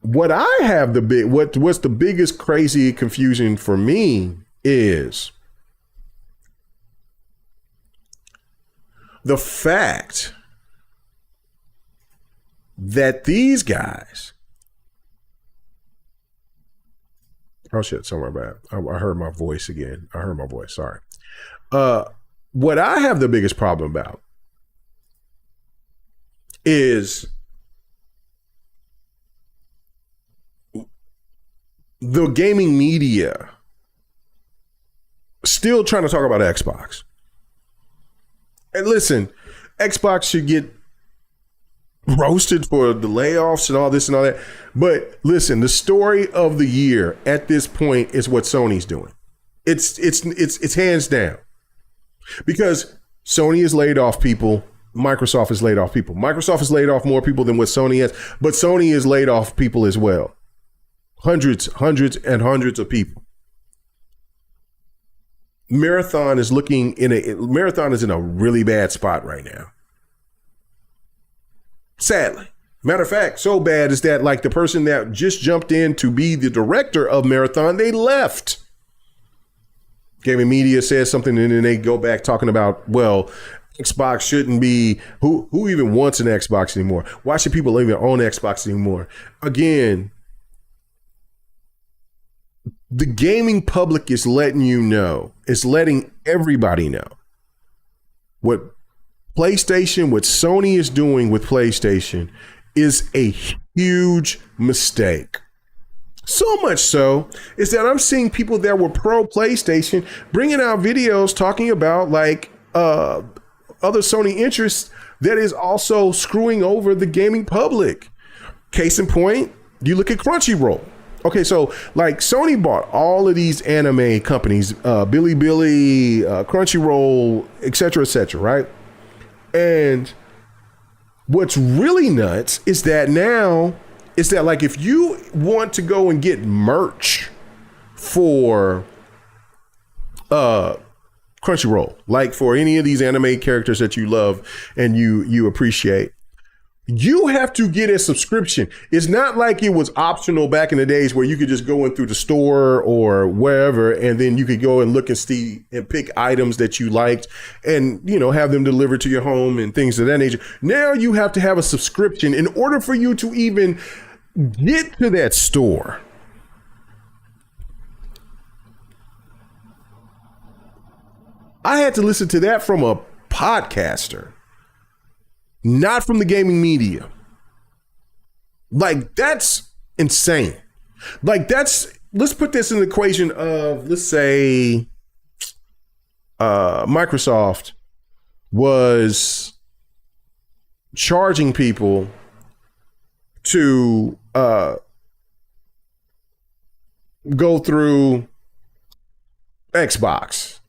What I have what's the biggest crazy confusion for me is the fact that these guys, oh shit, somewhere bad. I heard my voice again. Sorry. What I have the biggest problem about is the gaming media still trying to talk about Xbox. And listen, Xbox should get roasted for the layoffs and all this and all that. But listen, the story of the year at this point is what Sony's doing. It's hands down. Because Sony has laid off people. Microsoft has laid off people. Microsoft has laid off more people than what Sony has, but Sony has laid off people as well. Hundreds and hundreds of people. Marathon is in a really bad spot right now. Sadly. Matter of fact, so bad is that, like, the person that just jumped in to be the director of Marathon, they left. Gaming media says something and then they go back talking about, well, Xbox shouldn't be, who even wants an Xbox anymore? Why should people even own Xbox anymore? Again, the gaming public is letting everybody know what Sony is doing with PlayStation is a huge mistake. So much so is that I'm seeing people that were pro PlayStation bringing out videos talking about, like, other Sony interests that is also screwing over the gaming public. Case in point, you look at Crunchyroll. Okay, so, like, Sony bought all of these anime companies, Bilibili, Crunchyroll, et cetera, right? And what's really nuts is that like, if you want to go and get merch for Crunchyroll, like for any of these anime characters that you love and you appreciate, you have to get a subscription. It's not like it was optional back in the days where you could just go in through the store or wherever, and then you could go and look and see and pick items that you liked and, have them delivered to your home and things of that nature. Now you have to have a subscription in order for you to even get to that store. I had to listen to that from a podcaster, not from the gaming media. Like, that's insane. Like, let's put this in the equation of, let's say, Microsoft was charging people to go through Xbox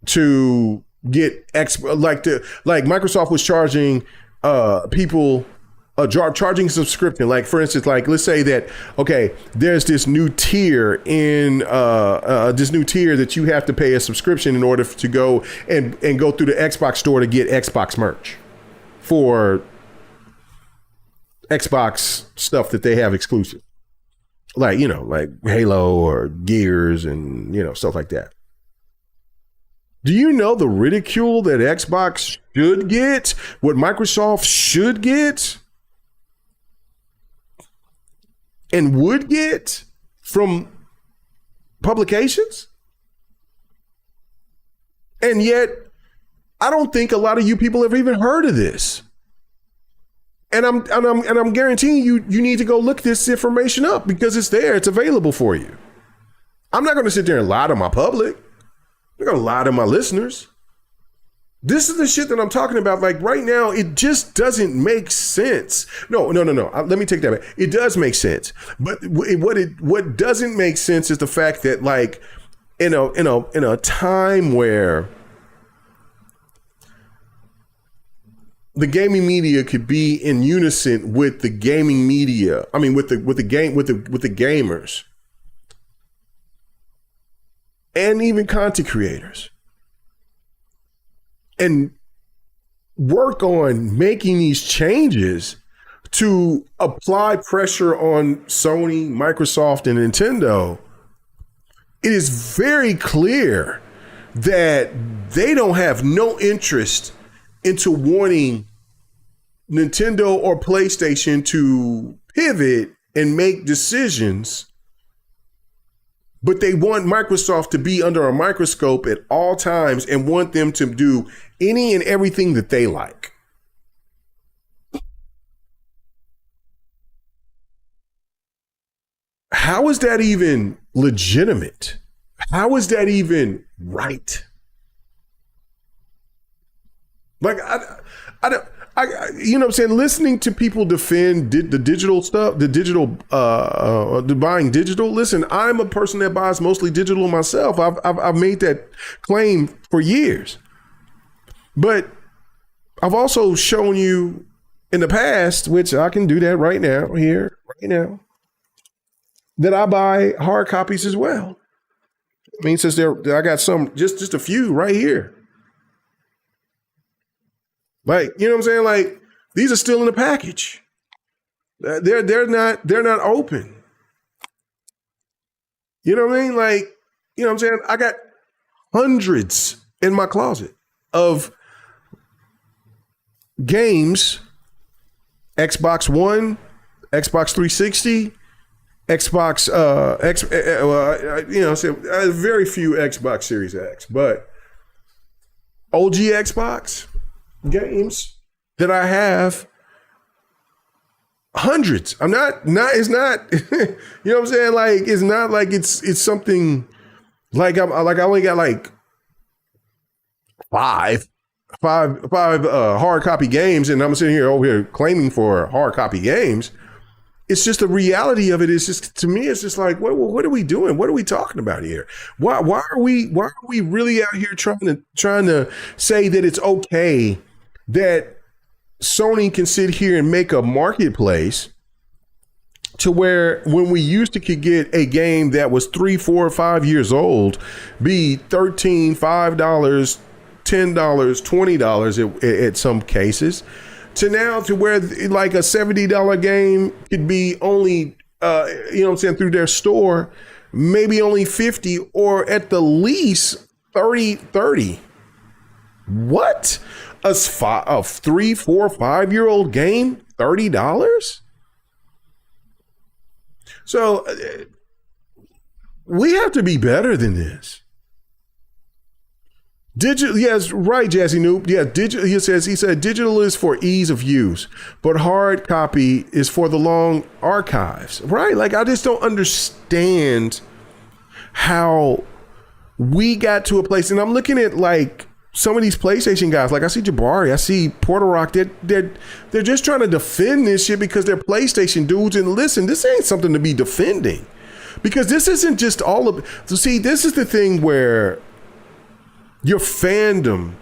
to get like Microsoft was charging people charging subscription. Like for instance, like let's say that okay, there's this new tier in this new tier that you have to pay a subscription in order to go and go through the Xbox store to get Xbox merch for Xbox stuff that they have exclusive, like like Halo or Gears and stuff like that. Do you know the ridicule that Xbox should get? What Microsoft should get and would get from publications? And yet, I don't think a lot of you people have even heard of this. And I'm guaranteeing you need to go look this information up because it's there. It's available for you. I'm not going to sit there and lie to my public. I'm not going to lie to my listeners. This is the shit that I'm talking about. Like right now, it just doesn't make sense. No. Let me take that back. It does make sense. But what doesn't make sense is the fact that like in a time where the gaming media could be in unison with the gaming media. I mean, with the gamers and even content creators, and work on making these changes to apply pressure on Sony, Microsoft, and Nintendo. It is very clear that they don't have no interest into wanting Nintendo or PlayStation to pivot and make decisions, but they want Microsoft to be under a microscope at all times and want them to do any and everything that they like. How is that even legitimate? How is that even right? Like, I don't, you know what I'm saying? Listening to people defend the digital stuff, the buying digital. Listen, I'm a person that buys mostly digital myself. I've made that claim for years. But I've also shown you in the past, which I can do that right now, that I buy hard copies as well. I mean, since I got some, just a few right here. Like, you know what I'm saying? Like, these are still in the package. They're not open. You know what I mean? Like, you know what I'm saying? I got hundreds in my closet of games, Xbox One, Xbox 360, Xbox, very few Xbox Series X, but OG Xbox games that I have, hundreds. It's not, you know what I'm saying? Like, it's not like it's something like I only got like five hard copy games, and I'm sitting here over here claiming for hard copy games. It's just the reality of it is just, to me, it's just like, what are we doing? What are we talking about here? Why are we really out here trying to say that it's okay that Sony can sit here and make a marketplace to where when we used to could get a game that was 3, 4, 5 years old be $13, $5, $10, $20 at some cases, to now to where like a $70 game could be only, you know what I'm saying, through their store, maybe only 50 or at the least 30. What? A 3, 4, 5-year-old game, $30? So we have to be better than this. Digital, yes, right, Jazzy Noob. Yeah, digital. He said digital is for ease of use, but hard copy is for the long archives, right? Like, I just don't understand how we got to a place. And I'm looking at like some of these PlayStation guys, like I see Jabari, I see Porter Rock. They're just trying to defend this shit because they're PlayStation dudes. And listen, this ain't something to be defending, because this isn't just all of. So see, this is the thing where your fandom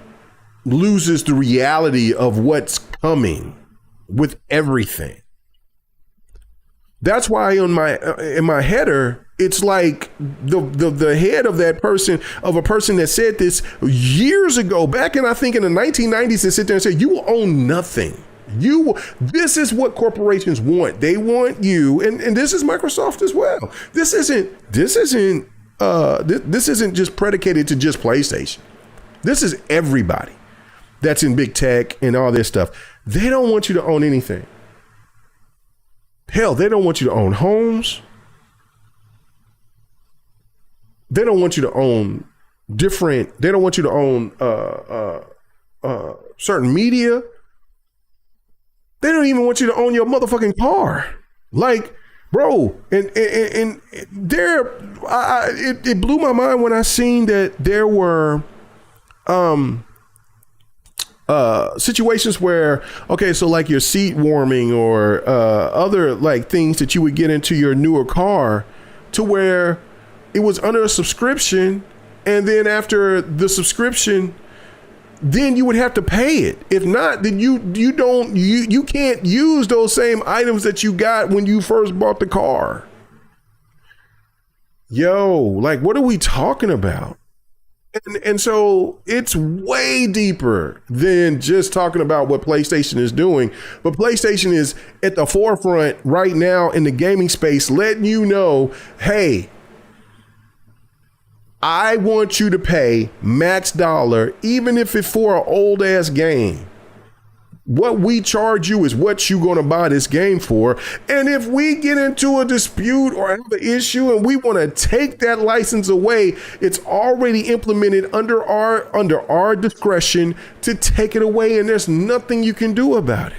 loses the reality of what's coming with everything. That's why in my header, it's like the head of that person, of a person that said this years ago, back in, I think in the 1990s, that sit there and say, you will own nothing. This is what corporations want. They want you, and this is Microsoft as well. This isn't just predicated to just PlayStation. This is everybody that's in big tech and all this stuff. They don't want you to own anything. Hell, they don't want you to own homes. They don't want you to own they don't want you to own certain media. They don't even want you to own your motherfucking car. Like, bro, and there, it blew my mind when I seen that there were situations where, okay, so like your seat warming or other like things that you would get into your newer car, to where it was under a subscription, and then after the subscription, then you would have to pay it. If not, then you can't use those same items that you got when you first bought the car. Yo, like, what are we talking about? And so it's way deeper than just talking about what PlayStation is doing. But PlayStation is at the forefront right now in the gaming space, letting you know, hey, I want you to pay max dollar, even if it's for an old ass game. What we charge you is what you're going to buy this game for. And if we get into a dispute or have an issue and we want to take that license away, it's already implemented under our discretion to take it away, and there's nothing you can do about it.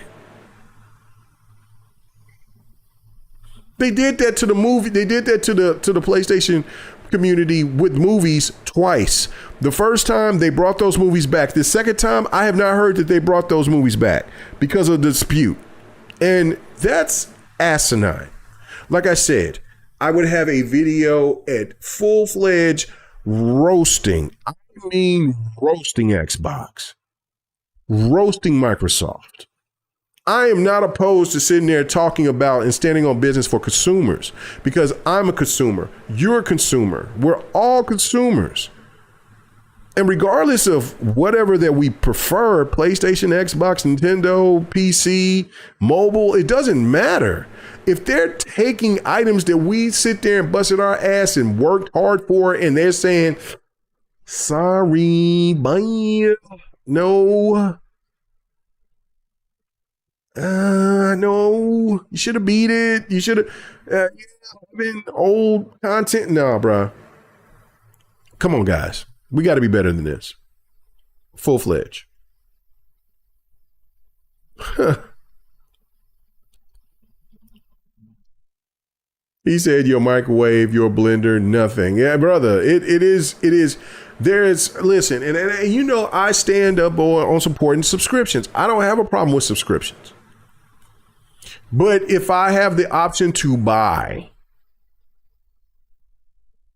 They did that to the movie. They did that to the PlayStation community with movies twice. The first time they brought those movies back. The second time, I have not heard that they brought those movies back because of the dispute. And that's asinine. Like I said, I would have a video at full-fledged roasting. I mean roasting Xbox. Roasting Microsoft. I am not opposed to sitting there talking about and standing on business for consumers, because I'm a consumer. You're a consumer. We're all consumers. And regardless of whatever that we prefer, PlayStation, Xbox, Nintendo, PC, mobile, it doesn't matter. If they're taking items that we sit there and busted our ass and worked hard for, and they're saying, sorry, bye, no. No, you should have beat it. You should have been old content. Nah, bro. Come on, guys. We got to be better than this. Full-fledged. He said your microwave, your blender, nothing. Yeah, brother, it is. Listen, and you know, I stand up on supporting subscriptions. I don't have a problem with subscriptions. But if I have the option to buy,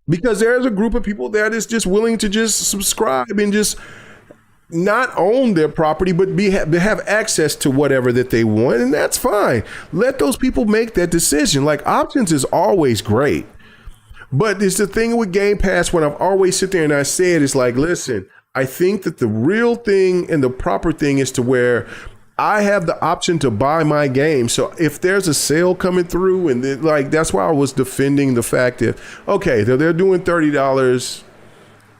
because there's a group of people that is just willing to just subscribe and just not own their property, but have access to whatever that they want, and that's fine. Let those people make that decision. Like, options is always great. But it's the thing with Game Pass, when I've always sit there and I said, it's like, listen, I think that the real thing and the proper thing is to where I have the option to buy my game. So if there's a sale coming through, and like, that's why I was defending the fact that, okay, they're doing $30.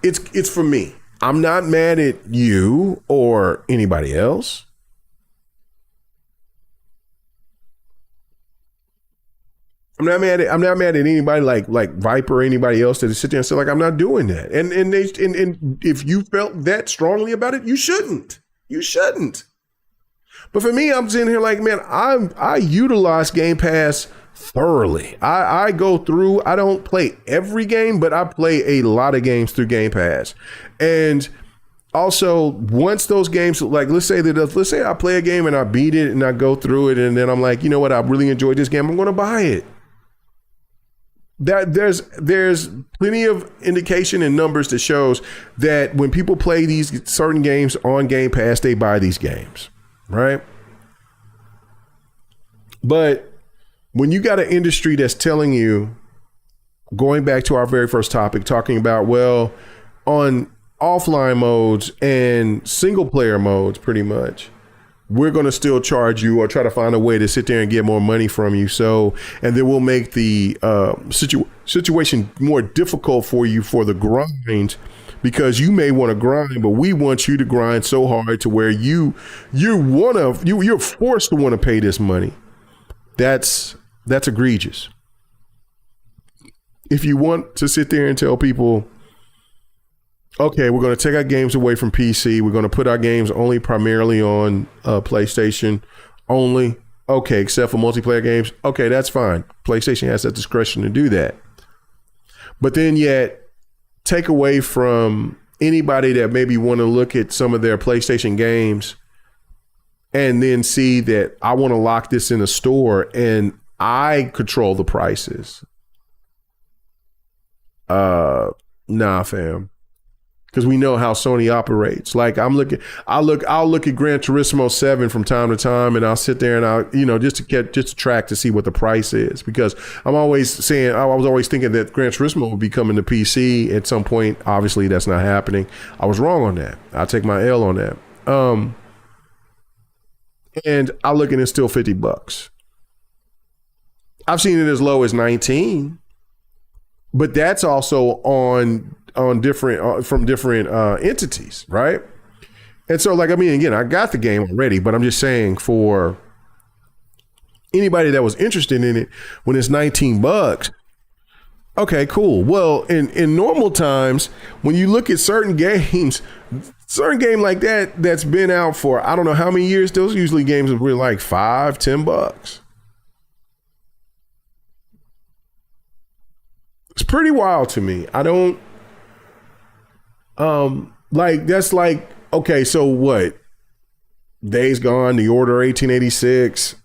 It's for me. I'm not mad at you or anybody else. I'm not mad at anybody like Viper or anybody else that sit there and say, like, I'm not doing that. And if you felt that strongly about it, you shouldn't. You shouldn't. But for me, I'm sitting here like, man, I utilize Game Pass thoroughly. I go through, I don't play every game, but I play a lot of games through Game Pass. And also, once those games, like, let's say I play a game and I beat it and I go through it, and then I'm like, you know what, I really enjoyed this game, I'm going to buy it. that there's plenty of indication and numbers that shows that when people play these certain games on Game Pass, they buy these games, right? But when you got an industry that's telling you, going back to our very first topic, talking about, well, on offline modes and single player modes, pretty much, we're going to still charge you or try to find a way to sit there and get more money from you. So, and then we'll make the situation more difficult for you for the grind, because you may want to grind, but we want you to grind so hard to where you're forced to want to pay this money. That's egregious. If you want to sit there and tell people, okay, we're going to take our games away from PC. We're going to put our games only primarily on PlayStation only. Okay, except for multiplayer games. Okay, that's fine. PlayStation has that discretion to do that. But then yet take away from anybody that maybe want to look at some of their PlayStation games and then see that I want to lock this in a store and I control the prices. Nah, fam. Because we know how Sony operates. Like I'll look at Gran Turismo 7 from time to time, and I'll sit there and I'll, just to track to see what the price is. Because I was always thinking that Gran Turismo would be coming to PC at some point. Obviously, that's not happening. I was wrong on that. I'll take my L on that. And I look and it's still $50. I've seen it as low as 19, but that's also on different from different entities, right? And so, again, I got the game already, but I'm just saying for anybody that was interested in it, when it's $19, okay, cool. Well, in normal times, when you look at certain game like that's been out for I don't know how many years, those usually games are really like $5-10. It's pretty wild to me. I don't that's like, okay, so what? Days Gone, The Order 1886,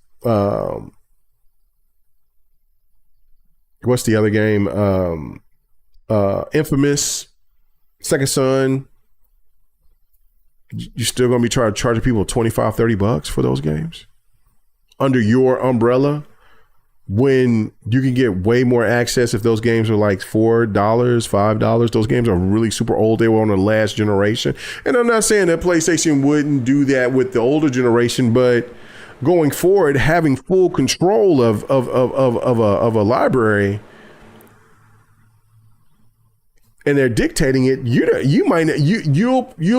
what's the other game? Infamous, Second Son. You're still going to be charging people $25-30 for those games under your umbrella, when you can get way more access if those games are like $4, $5. Those games are really super old. They were on the last generation. And I'm not saying that PlayStation wouldn't do that with the older generation, but going forward, having full control of a library, and they're dictating it, you'll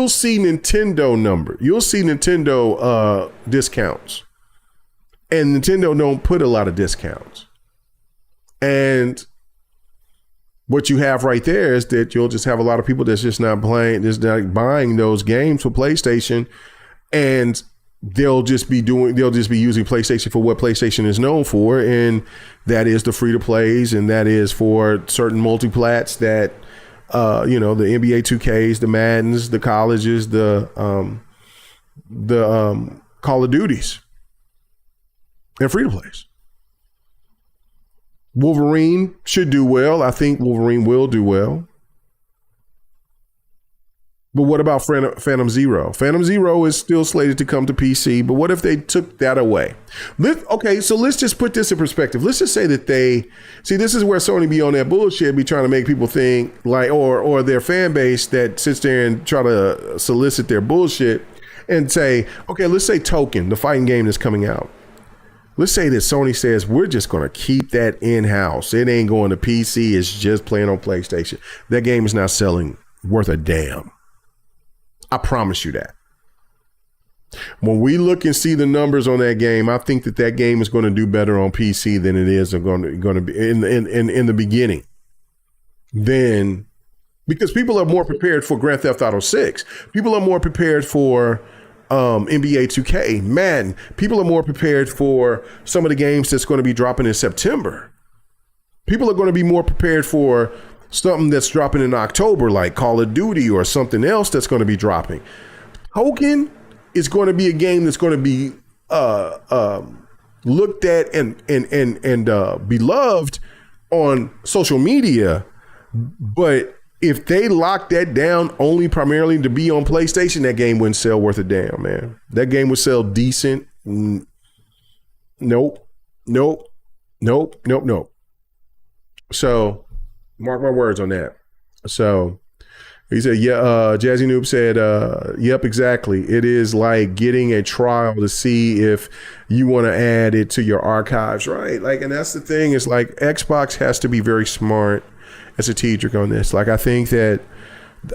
see Nintendo you'll see Nintendo discounts. And Nintendo don't put a lot of discounts. And what you have right there is that you'll just have a lot of people that's just not buying those games for PlayStation, and they'll just be using PlayStation for what PlayStation is known for, and that is the free to plays, and that is for certain multiplats that the NBA 2Ks, the Maddens, the colleges, the Call of Duties. And free to plays. Wolverine should do well. I think Wolverine will do well. But what about Phantom Zero? Phantom Zero is still slated to come to PC, but what if they took that away? So let's just put this in perspective. Let's just say that this is where Sony be on that bullshit, be trying to make people think like, or their fan base that sits there and try to solicit their bullshit and say, okay, let's say Token, the fighting game that's coming out. Let's say that Sony says, we're just going to keep that in-house. It ain't going to PC. It's just playing on PlayStation. That game is not selling worth a damn. I promise you that. When we look and see the numbers on that game, I think that game is going to do better on PC than it is going to be in the beginning. Then, because people are more prepared for Grand Theft Auto 6. People are more prepared for NBA 2K, Madden. People are more prepared for some of the games that's going to be dropping in September. People are going to be more prepared for something that's dropping in October, like Call of Duty or something else that's going to be dropping. Token is going to be a game that's going to be looked at and beloved on social media, but if they lock that down only primarily to be on PlayStation, that game wouldn't sell worth a damn, man. That game would sell decent. Nope. So mark my words on that. So he said, Jazzy Noob said, yep, exactly. It is like getting a trial to see if you want to add it to your archives, right? Like, and that's the thing is like Xbox has to be very smart and strategic on this. Like, I think that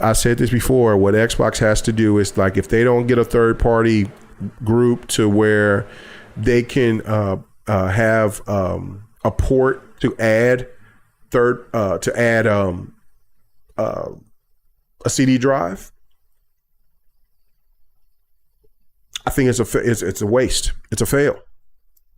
I said this before, what Xbox has to do is like, if they don't get a third party group to where they can have a port to add a CD drive, I think it's a waste. It's a fail.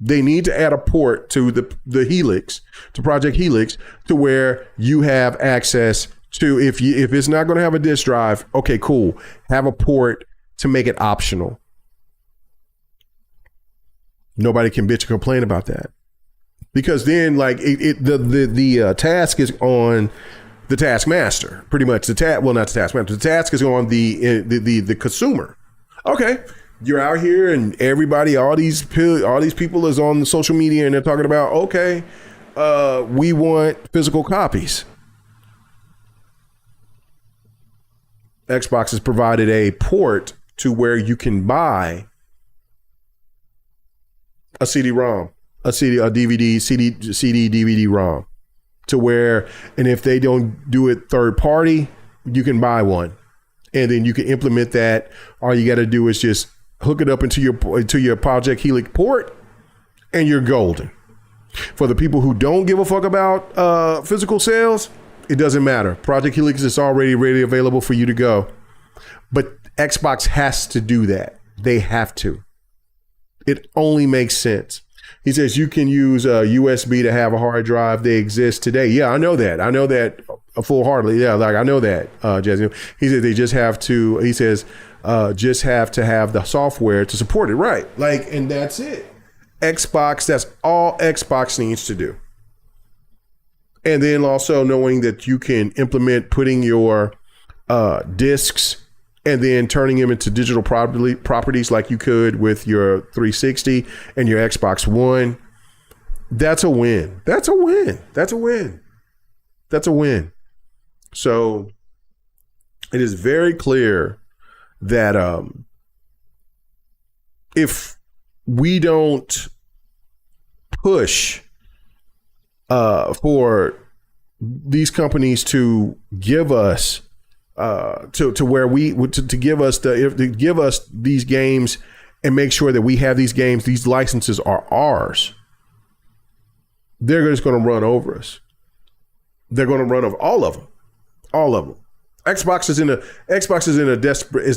They need to add a port to the Helix, to Project Helix, to where you have access to, if it's not going to have a disk drive, okay, cool. Have a port to make it optional. Nobody can bitch or complain about that, because then like the task is on the taskmaster, pretty much. Not the taskmaster. The task is on the consumer. Okay, you're out here and everybody, all these people is on the social media and they're talking about, okay, we want physical copies. Xbox has provided a port to where you can buy a CD-ROM, a DVD, DVD-ROM, to where, and if they don't do it third party, you can buy one, and then you can implement that. All you got to do is just hook it up into your Project Helix port, and you're golden. For the people who don't give a fuck about physical sales, it doesn't matter. Project Helix is already ready, available for you to go. But Xbox has to do that. They have to. It only makes sense. He says you can use USB to have a hard drive. They exist today. Yeah, I know that full-heartedly. Yeah, like I know that, Jazzy. He said they just have to, he says, just have to have the software to support it. Right. Like, and that's it. Xbox, that's all Xbox needs to do. And then also knowing that you can implement putting your discs and then turning them into digital properties like you could with your 360 and your Xbox One. That's a win. That's a win. That's a win. That's a win. So it is very clear that if we don't push for these companies to give us to where we to give us these games and make sure that we have these games, these licenses are ours, they're just going to run over us. They're going to run over all of them. Xbox is in a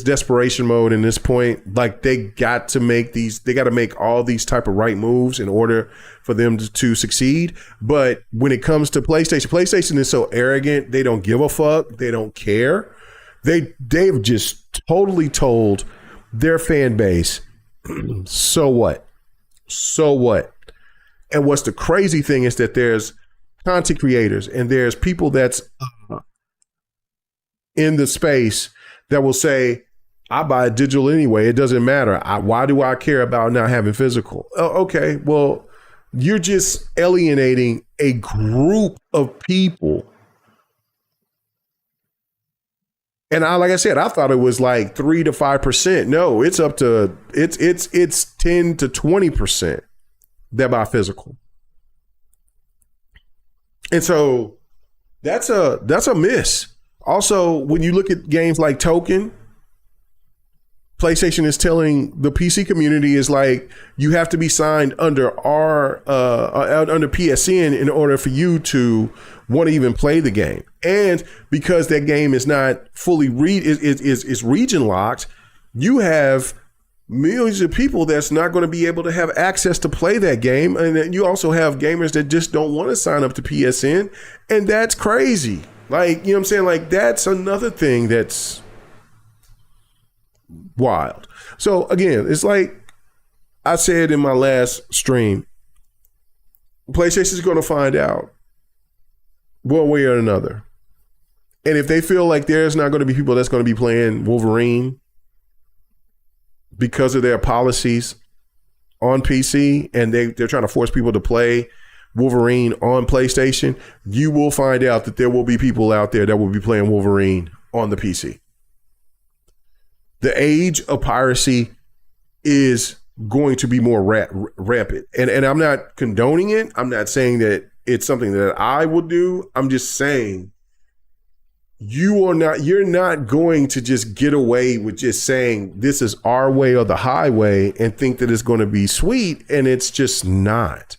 desperation mode in this point. Like they got to make all these type of right moves in order for them to succeed. But when it comes to PlayStation is so arrogant. They don't give a fuck. They don't care. They've just totally told their fan base, so what? And what's the crazy thing is that there's content creators and there's people that's in the space that will say, I buy digital anyway. It doesn't matter. Why do I care about not having physical? Okay, well, you're just alienating a group of people. And like I said, I thought it was like 3 to 5%. No, it's up to it's 10 to 20% that buy physical. And so that's a miss. Also, when you look at games like Token, PlayStation is telling the PC community is like, you have to be signed under under PSN in order for you to want to even play the game. And because that game is not fully is region locked, you have millions of people that's not going to be able to have access to play that game. And then you also have gamers that just don't want to sign up to PSN. And that's crazy. Like, you know what I'm saying? Like, that's another thing that's wild. So again, it's like I said in my last stream, PlayStation is going to find out one way or another. And if they feel like there's not going to be people that's going to be playing Wolverine because of their policies on PC, and they're trying to force people to play Wolverine on PlayStation, you will find out that there will be people out there that will be playing Wolverine on the PC. The age of piracy is going to be more rampant. And I'm not condoning it. I'm not saying that it's something that I will do. I'm just saying you're not going to just get away with just saying this is our way or the highway and think that it's going to be sweet. And it's just not.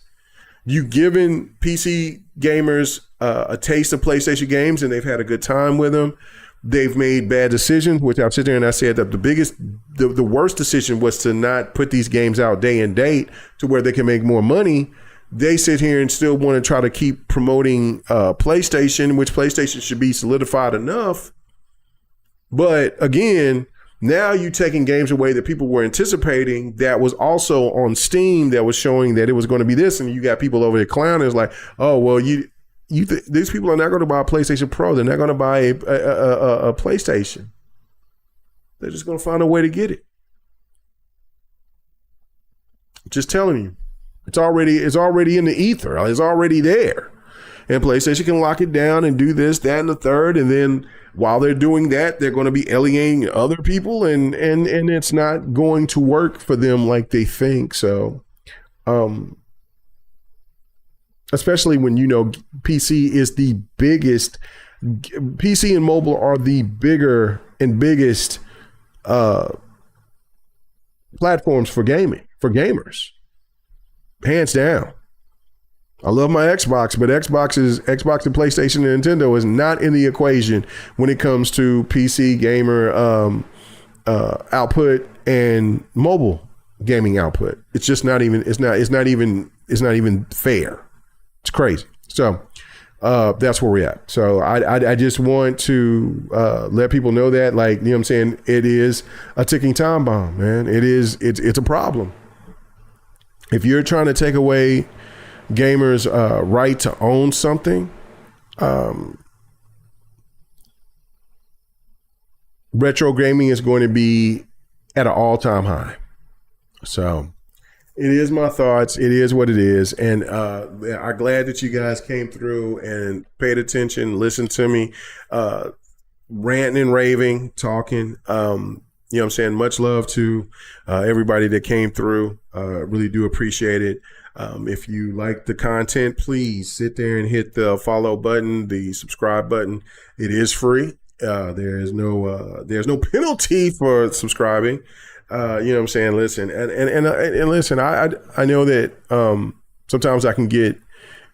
You've given PC gamers a taste of PlayStation games, and they've had a good time with them. They've made bad decisions, which I've sit there and I said that the worst decision was to not put these games out day and date to where they can make more money. They sit here and still want to try to keep promoting PlayStation, which PlayStation should be solidified enough. But again, now you're taking games away that people were anticipating that was also on Steam that was showing that it was going to be this. And you got people over there clowning. It's like, oh, well, these people are not going to buy a PlayStation Pro. They're not going to buy a PlayStation. They're just going to find a way to get it. Just telling you, it's already in the ether. It's already there. And PlayStation can lock it down and do this, that, and the third. And then while they're doing that, they're going to be alienating other people, and it's not going to work for them like they think. So, especially when, PC is the biggest, PC and mobile are the bigger and biggest platforms for gamers, hands down. I love my Xbox, but Xbox and PlayStation and Nintendo is not in the equation when it comes to PC gamer output and mobile gaming output. It's just not even. It's not even fair. It's crazy. So that's where we're at. So I just want to let people know that, like, what I'm saying, it is a ticking time bomb, man. It's a problem. If you're trying to take away gamers' right to own something, retro gaming is going to be at an all-time high. So it is my thoughts. It is what it is. And I'm glad that you guys came through and paid attention, listened to me, ranting and raving, talking. What I'm saying? Much love to everybody that came through. Really do appreciate it. If you like the content, please sit there and hit the follow button, the subscribe button. It is free. There's no penalty for subscribing. You know what I'm saying? Listen, and listen, I know that sometimes I can get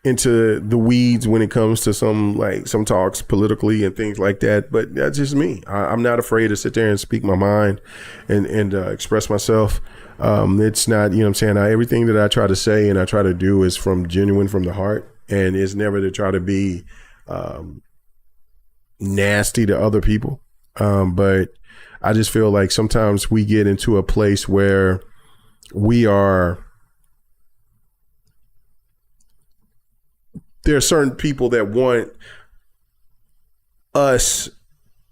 into the weeds when it comes to some talks politically and things like that, but that's just me. I'm not afraid to sit there and speak my mind and express myself. It's not, what I'm saying, everything that I try to say and I try to do is from the heart, and it's never to try to be nasty to other people. But I just feel like sometimes we get into a place where there are certain people that want us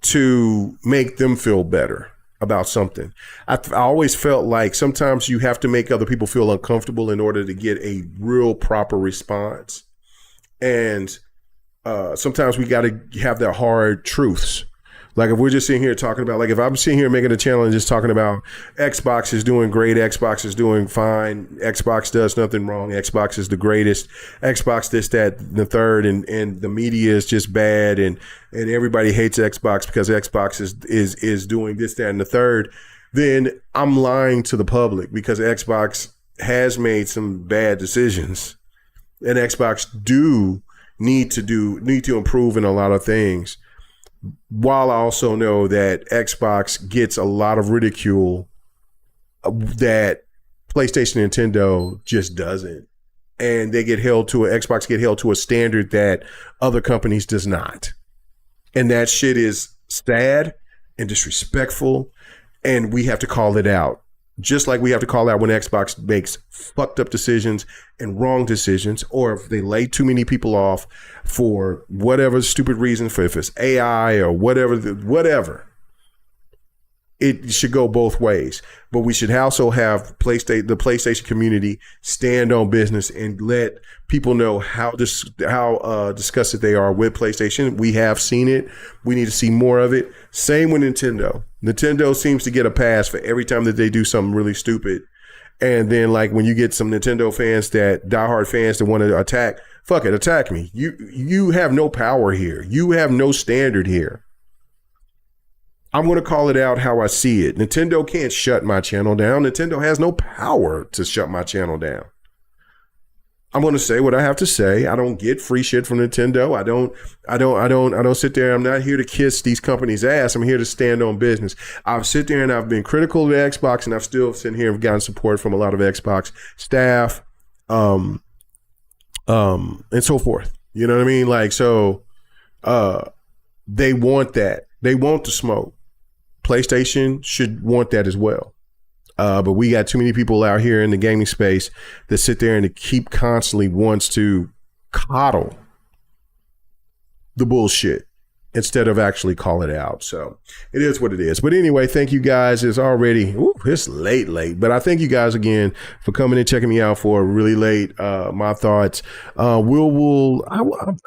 to make them feel better about something. I always felt like sometimes you have to make other people feel uncomfortable in order to get a real proper response. And sometimes we got to have the hard truths. Like if we're just sitting here talking about, like if I'm sitting here making a channel and just talking about Xbox is doing great, Xbox is doing fine, Xbox does nothing wrong, Xbox is the greatest, Xbox this, that, the third, and the media is just bad, and everybody hates Xbox because Xbox is doing this, that, and the third, then I'm lying to the public, because Xbox has made some bad decisions, and Xbox need to improve in a lot of things. While I also know that Xbox gets a lot of ridicule that PlayStation and Nintendo just doesn't. And Xbox get held to a standard that other companies does not. And that shit is sad and disrespectful, and we have to call it out. Just like we have to call out when Xbox makes fucked up decisions and wrong decisions, or if they lay too many people off for whatever stupid reason, for if it's AI or whatever. It should go both ways, but we should also have the PlayStation community stand on business and let people know how disgusted they are with PlayStation. We have seen it. We need to see more of it. Same with Nintendo. Nintendo seems to get a pass for every time that they do something really stupid. And then like when you get some Nintendo fans, diehard fans that want to attack, fuck it, attack me. You have no power here. You have no standard here. I'm going to call it out how I see it. Nintendo can't shut my channel down. Nintendo has no power to shut my channel down. I'm going to say what I have to say. I don't get free shit from Nintendo. I don't sit there. I'm not here to kiss these companies' ass. I'm here to stand on business. I've sit there and I've been critical of the Xbox, and I've still sitting here and gotten support from a lot of Xbox staff, and so forth. You know what I mean? Like, so, they want that. They want the smoke. PlayStation should want that as well. But we got too many people out here in the gaming space that sit there and keep constantly wants to coddle the bullshit instead of actually call it out. So it is what it is. But anyway, thank you guys. It's already, it's late. But I thank you guys again for coming and checking me out for really late. My thoughts. I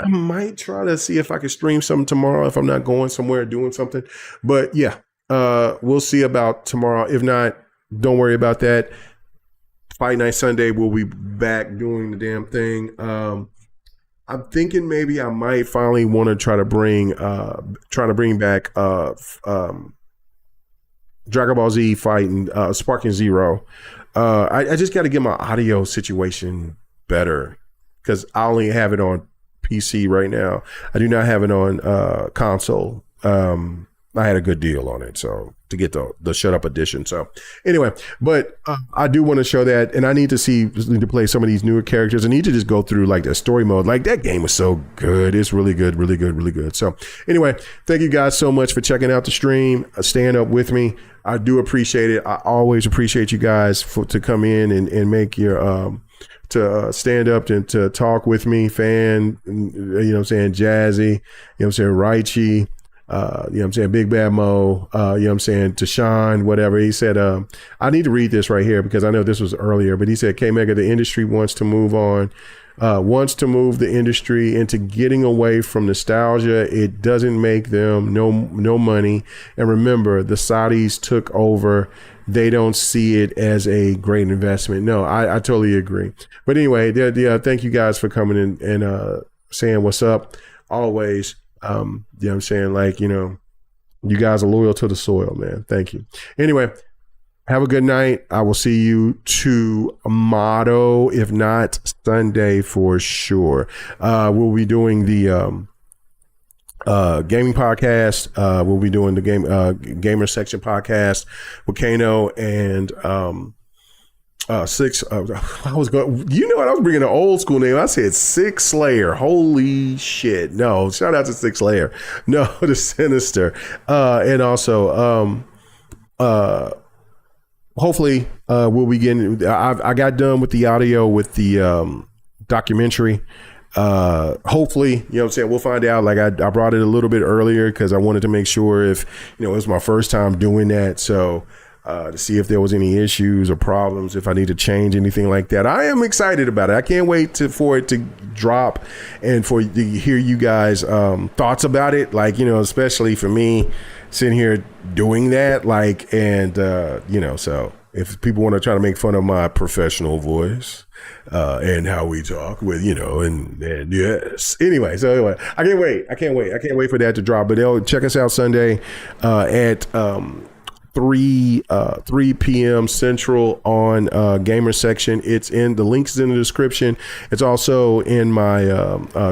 might try to see if I can stream something tomorrow if I'm not going somewhere doing something. But yeah, we'll see about tomorrow. If not, don't worry about that. Fight Night Sunday, we'll be back doing the damn thing. I'm thinking maybe I might finally want to try to bring back Dragon Ball Z fighting Sparking Zero. I just got to get my audio situation better because I only have it on PC right now. I do not have it on console. I had a good deal on it, so to get the Shut Up edition. So anyway, but I do want to show that, and I need to play some of these newer characters. I need to just go through like the story mode. Like that game was so good. It's really good, really good, really good. So anyway, thank you guys so much for checking out the stream, staying up with me. I do appreciate it. I always appreciate you guys to come in and make your to stand up and to talk with me, fan. You know what I'm saying, Jazzy. You know what I'm saying, Raichi. You know what I'm saying? Big Bad Mo, you know what I'm saying? Tashawn, whatever. He said, I need to read this right here because I know this was earlier, but he said, K-Mega, the industry wants to move the industry into getting away from nostalgia. It doesn't make them no money. And remember, the Saudis took over. They don't see it as a great investment. No, I totally agree. But anyway, yeah, thank you guys for coming in and saying what's up. Always. You know what I'm saying? Like, you know, you guys are loyal to the soil, man. Thank you. Anyway, have a good night. I will see you tomorrow, if not Sunday for sure. We'll be doing the gaming podcast. We'll be doing the gamer section podcast with Kano and Six. I was going. You know what? I was bringing an old school name. I said Six Slayer. Holy shit! No, shout out to Six Slayer. No, the Sinister. And also, hopefully, we'll be getting. I got done with the audio with the documentary. Hopefully, you know what I'm saying, we'll find out. Like I brought it a little bit earlier because I wanted to make sure if it was my first time doing that. So. To see if there was any issues or problems, if I need to change anything like that. I am excited about it. I can't wait for it to drop and to hear you guys thoughts about it. Like, especially for me sitting here doing that, like, and so if people want to try to make fun of my professional voice and how we talk with, and yes. Anyway, I can't wait for that to drop. But they'll check us out Sunday at 3 p.m. Central on Gamer Section. It's in the links in the description. It's also in my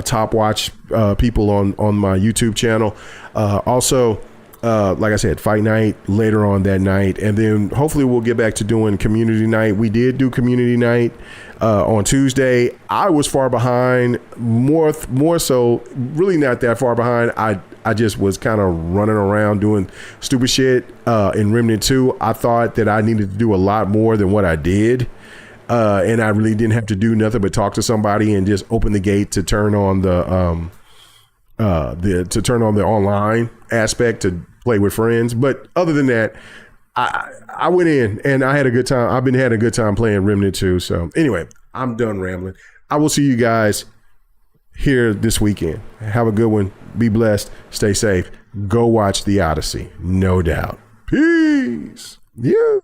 top watch people on my YouTube channel. Also, like I said, Fight Night later on that night, and then hopefully we'll get back to doing Community Night. We did do Community Night on Tuesday. I was far behind, more so, really not that far behind. I I just was kind of running around doing stupid shit. In Remnant 2, I thought that I needed to do a lot more than what I did. And I really didn't have to do nothing but talk to somebody and just open the gate to turn on the online aspect to play with friends. But other than that, I went in and I had a good time. I've been having a good time playing Remnant 2. So anyway, I'm done rambling. I will see you guys here this weekend. Have a good one. Be blessed. Stay safe. Go watch The Odyssey. No doubt. Peace. Yeah.